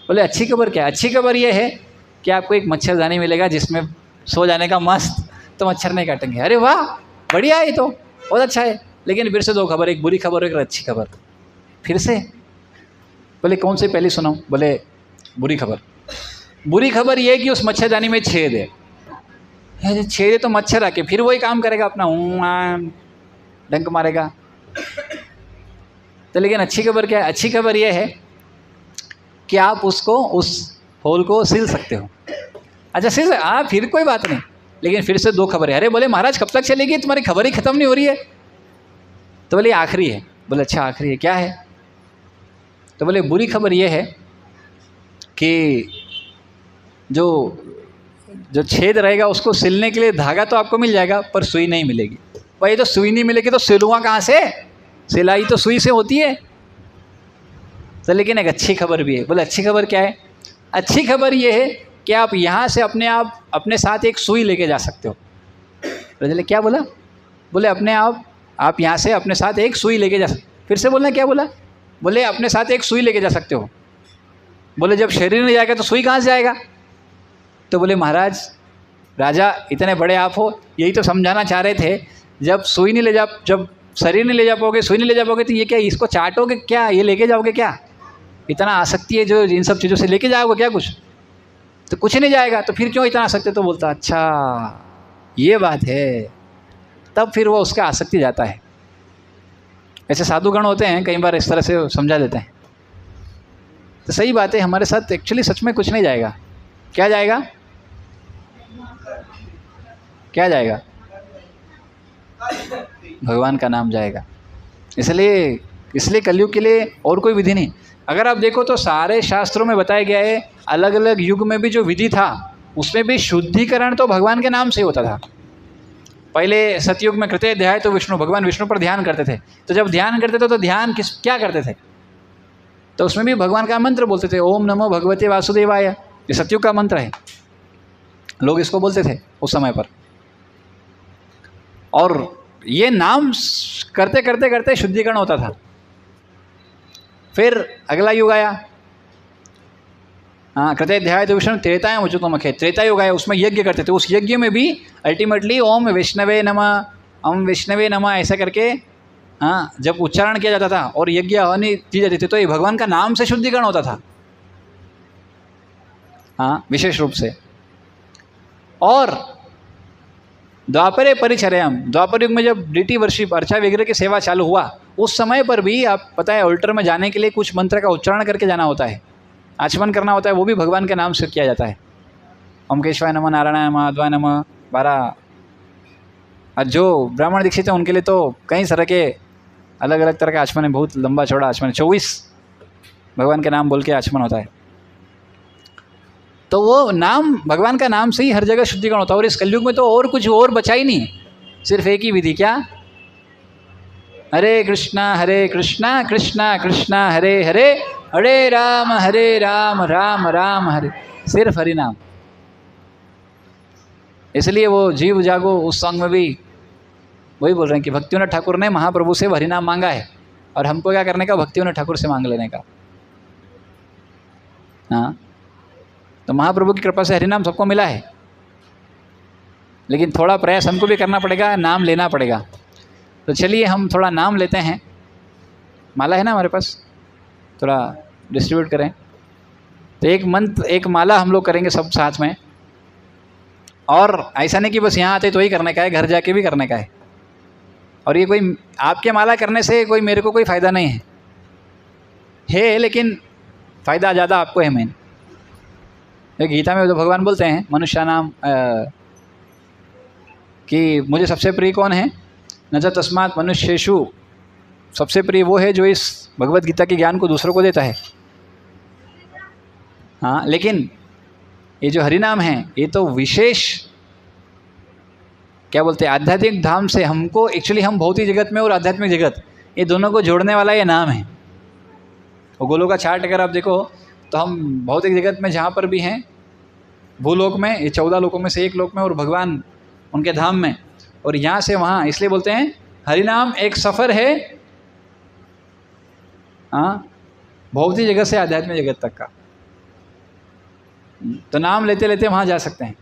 बोले अच्छी खबर क्या है? अच्छी खबर ये है कि आपको एक मच्छरदानी मिलेगा जिसमें सो जाने का मस्त, तो मच्छर नहीं काटेंगे। अरे वाह बढ़िया है, ये तो बहुत अच्छा है। लेकिन फिर से 2 खबर, एक बुरी खबर एक अच्छी खबर। फिर से बोले कौन सी पहली सुनाऊं? बोले बुरी खबर। बुरी खबर ये है कि उस मच्छरदानी में छेद है। छेद है तो मच्छर आके फिर वही काम करेगा अपना, डंक मारेगा। तो लेकिन अच्छी खबर क्या है? अच्छी खबर ये है कि आप उसको, उस होल को सिल सकते हो। अच्छा सिल, हाँ फिर कोई बात नहीं। लेकिन फिर से 2 खबर है। अरे बोले महाराज कब तक चलेगी, तुम्हारी खबर ही खत्म नहीं हो रही है। तो बोले आखिरी है। बोले अच्छा आखिरी है, क्या है? तो बोले बुरी खबर ये है कि जो छेद रहेगा उसको सिलने के लिए धागा तो आपको मिल जाएगा, पर सुई नहीं मिलेगी। भाई तो सुई नहीं मिलेगी तो सिलूँगा कहाँ से? सिलाई तो सुई से होती है। तो लेकिन एक अच्छी खबर भी है। बोले अच्छी खबर क्या है? अच्छी खबर ये है कि आप यहाँ से अपने साथ एक सुई लेके जा सकते हो। बोले क्या बोला? बोले अपने आप यहाँ से अपने साथ एक सुई लेके जा सकते। फिर से बोलना क्या बोला? बोले अपने साथ एक सुई लेके जा सकते हो। बोले जब शरीर नहीं जाएगा तो सुई कहाँ से जाएगा? तो बोले महाराज राजा इतने बड़े आप हो, यही तो समझाना चाह रहे थे। जब शरीर नहीं ले जा पाओगे, सुई नहीं ले जा पाओगे, तो ये क्या इसको चाटोगे क्या, ये लेके जाओगे क्या? इतना आसक्ति है जो इन सब चीज़ों से लेके जाओगे क्या कुछ? तो कुछ नहीं जाएगा, तो फिर क्यों इतना आसक्ति? तो बोलता अच्छा ये बात है। तब फिर वो उसका आसक्ति जाता है। ऐसे साधुगण होते हैं, कई बार इस तरह से समझा देते हैं। तो सही बात है, हमारे साथ एक्चुअली सच में कुछ नहीं जाएगा। क्या जाएगा? क्या जाएगा? भगवान का नाम जाएगा। इसलिए कलयुग के लिए और कोई विधि नहीं। अगर आप देखो तो सारे शास्त्रों में बताया गया है, अलग अलग युग में भी जो विधि था उसमें भी शुद्धिकरण तो भगवान के नाम से ही होता था। पहले सतयुग में कृत्य ध्याय तो विष्णु, भगवान विष्णु पर ध्यान करते थे। तो जब ध्यान करते थे तो ध्यान क्या करते थे? तो उसमें भी भगवान का मंत्र बोलते थे, ओम नमो भगवते वासुदेवाय। ये सतयुग का मंत्र है, लोग इसको बोलते थे उस समय पर। और ये नाम करते करते करते शुद्धिकरण होता था। फिर अगला युग आया, हाँ, कृत्य ध्याय तो विष्णु त्रेतायाम उच्चतमखे, त्रेता युग आया, उसमें यज्ञ करते थे। उस यज्ञ में भी अल्टीमेटली ओम विष्णवे नमः, ओम विष्णवे नमः ऐसा करके, हाँ, जब उच्चारण किया जाता था और यज्ञ हवनी दी जाती थी तो ये भगवान का नाम से शुद्धिकरण होता था, हाँ, विशेष रूप से। और द्वापरे परिचर्याम, द्वापर युग में जब डीटी वर्षिप अर्चा वगैरह की सेवा चालू हुआ, उस समय पर भी आप पता है अल्टर में जाने के लिए कुछ मंत्र का उच्चारण करके जाना होता है, आचमन करना होता है, वो भी भगवान के नाम से किया जाता है। ओम केशवाय नमः, नारायणाय नमः, माधवाय नमः, 12। और जो ब्राह्मण दीक्षित हैं उनके लिए तो कई तरह के अलग अलग तरह के आचमन है, बहुत लंबा चौड़ा आचमन, 24 भगवान के नाम बोल के आचमन होता है। तो वो नाम, भगवान का नाम से ही हर जगह शुद्धिकरण होता है। और इस कलयुग में तो और कुछ और बचा ही नहीं, सिर्फ एक ही विधि, क्या? हरे कृष्णा कृष्णा कृष्णा हरे हरे, हरे राम राम राम हरे, सिर्फ हरि नाम। इसलिए वो जीव जागो उस सॉन्ग में भी वही बोल रहे हैं कि भक्तिविनोद ठाकुर ने महाप्रभु से हरि नाम मांगा है, और हमको क्या करने का? भक्तिविनोद ठाकुर से मांग लेने का। हाँ, तो महाप्रभु की कृपा से हरिनाम सबको मिला है, लेकिन थोड़ा प्रयास हमको भी करना पड़ेगा, नाम लेना पड़ेगा। तो चलिए हम थोड़ा नाम लेते हैं। माला है ना हमारे पास, थोड़ा डिस्ट्रीब्यूट करें। तो एक मंत्र, एक माला हम लोग करेंगे सब साथ में। और ऐसा नहीं कि बस यहाँ आते तो ही करने का है, घर जाके भी करने का है। और ये कोई आपके माला करने से कोई मेरे को कोई फ़ायदा नहीं है, लेकिन फ़ायदा ज़्यादा आपको है। मेन गीता में तो भगवान बोलते हैं मनुष्य नाम कि मुझे सबसे प्रिय कौन है? न च तस्मात् मनुष्येषु, सबसे प्रिय वो है जो इस भगवत गीता के ज्ञान को दूसरों को देता है। हाँ, लेकिन ये जो हरिनाम है ये तो विशेष, क्या बोलते हैं, आध्यात्मिक धाम से हमको, एक्चुअली हम भौतिक जगत में और आध्यात्मिक जगत ये दोनों को जोड़ने वाला ये नाम है। और गोलों का चार्ट अगर आप देखो तो हम भौतिक जगत में जहाँ पर भी हैं, भूलोक में, ये 14 लोकों में से एक लोक में, और भगवान उनके धाम में, और यहाँ से वहाँ, इसलिए बोलते हैं हरिनाम एक सफ़र है, हाँ, भौतिक जगत से आध्यात्मिक जगत तक का। तो नाम लेते लेते वहाँ जा सकते हैं,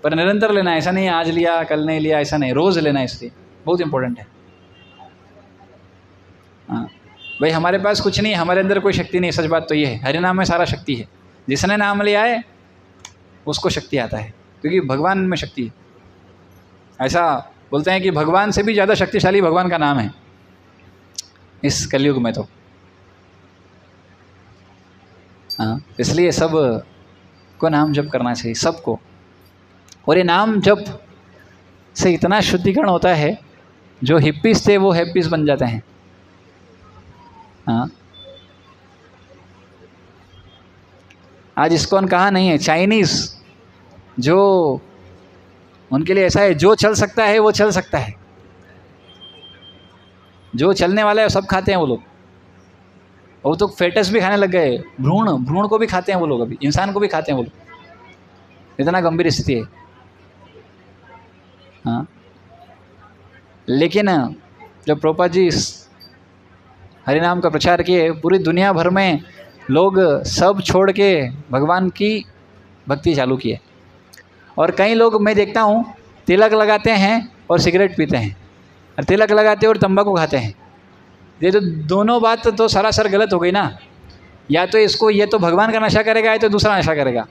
पर निरंतर लेना, ऐसा नहीं आज लिया कल नहीं लिया, ऐसा नहीं, रोज़ लेना, इसलिए बहुत इम्पोर्टेंट है। हाँ भाई, हमारे पास कुछ नहीं है, हमारे अंदर कोई शक्ति नहीं, सच बात तो ये है, हरिनाम में सारा शक्ति है। जिसने नाम लिया है उसको शक्ति आता है, क्योंकि भगवान में शक्ति है। ऐसा बोलते हैं कि भगवान से भी ज़्यादा शक्तिशाली भगवान का नाम है इस कलयुग में तो। हाँ, इसलिए सब को नाम जप करना चाहिए, सबको। और ये नाम जप से इतना शुद्धिकरण होता है, जो हिप्पीस थे वो हैप्पीस बन जाते हैं। हाँ, आज इस्कॉन कहाँ नहीं है, चाइनीज़ जो उनके लिए ऐसा है, जो चल सकता है वो चल सकता है, जो चलने वाला है सब खाते हैं वो लोग। वो तो फेटस भी खाने लग गए, भ्रूण को भी खाते हैं वो लोग, अभी इंसान को भी खाते हैं वो लोग, इतना गंभीर स्थिति है। हाँ, लेकिन जब प्रभुपाद जी हरिनाम का प्रचार किए, पूरी दुनिया भर में लोग सब छोड़ के भगवान की भक्ति चालू किए। और कई लोग मैं देखता हूँ तिलक लगाते हैं और सिगरेट पीते हैं, और तिलक लगाते हैं और तंबाकू खाते हैं। ये तो दोनों बात तो सरासर गलत हो गई ना। या तो इसको, ये तो भगवान का नशा करेगा, या तो दूसरा नशा करेगा।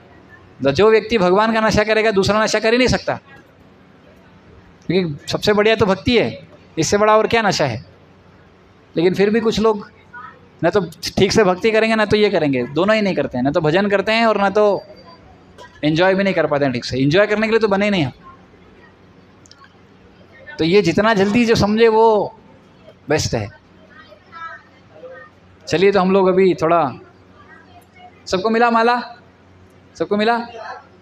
जो व्यक्ति भगवान का नशा करेगा दूसरा नशा कर ही नहीं सकता, क्योंकि सबसे बढ़िया तो भक्ति है, इससे बड़ा और क्या नशा है। लेकिन फिर भी कुछ लोग न तो ठीक से भक्ति करेंगे, ना तो ये करेंगे, दोनों ही नहीं करते हैं, ना तो भजन करते हैं और ना तो एंजॉय भी नहीं कर पाते हैं ठीक से। एंजॉय करने के लिए तो बने ही नहीं हम। तो ये जितना जल्दी जो समझे वो बेस्ट है। चलिए, तो हम लोग अभी थोड़ा, सबको मिला माला? सबको मिला?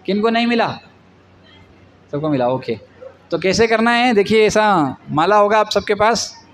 किनको नहीं मिला? सबको मिला, ओके। तो कैसे करना है देखिए, ऐसा माला होगा आप सबके पास,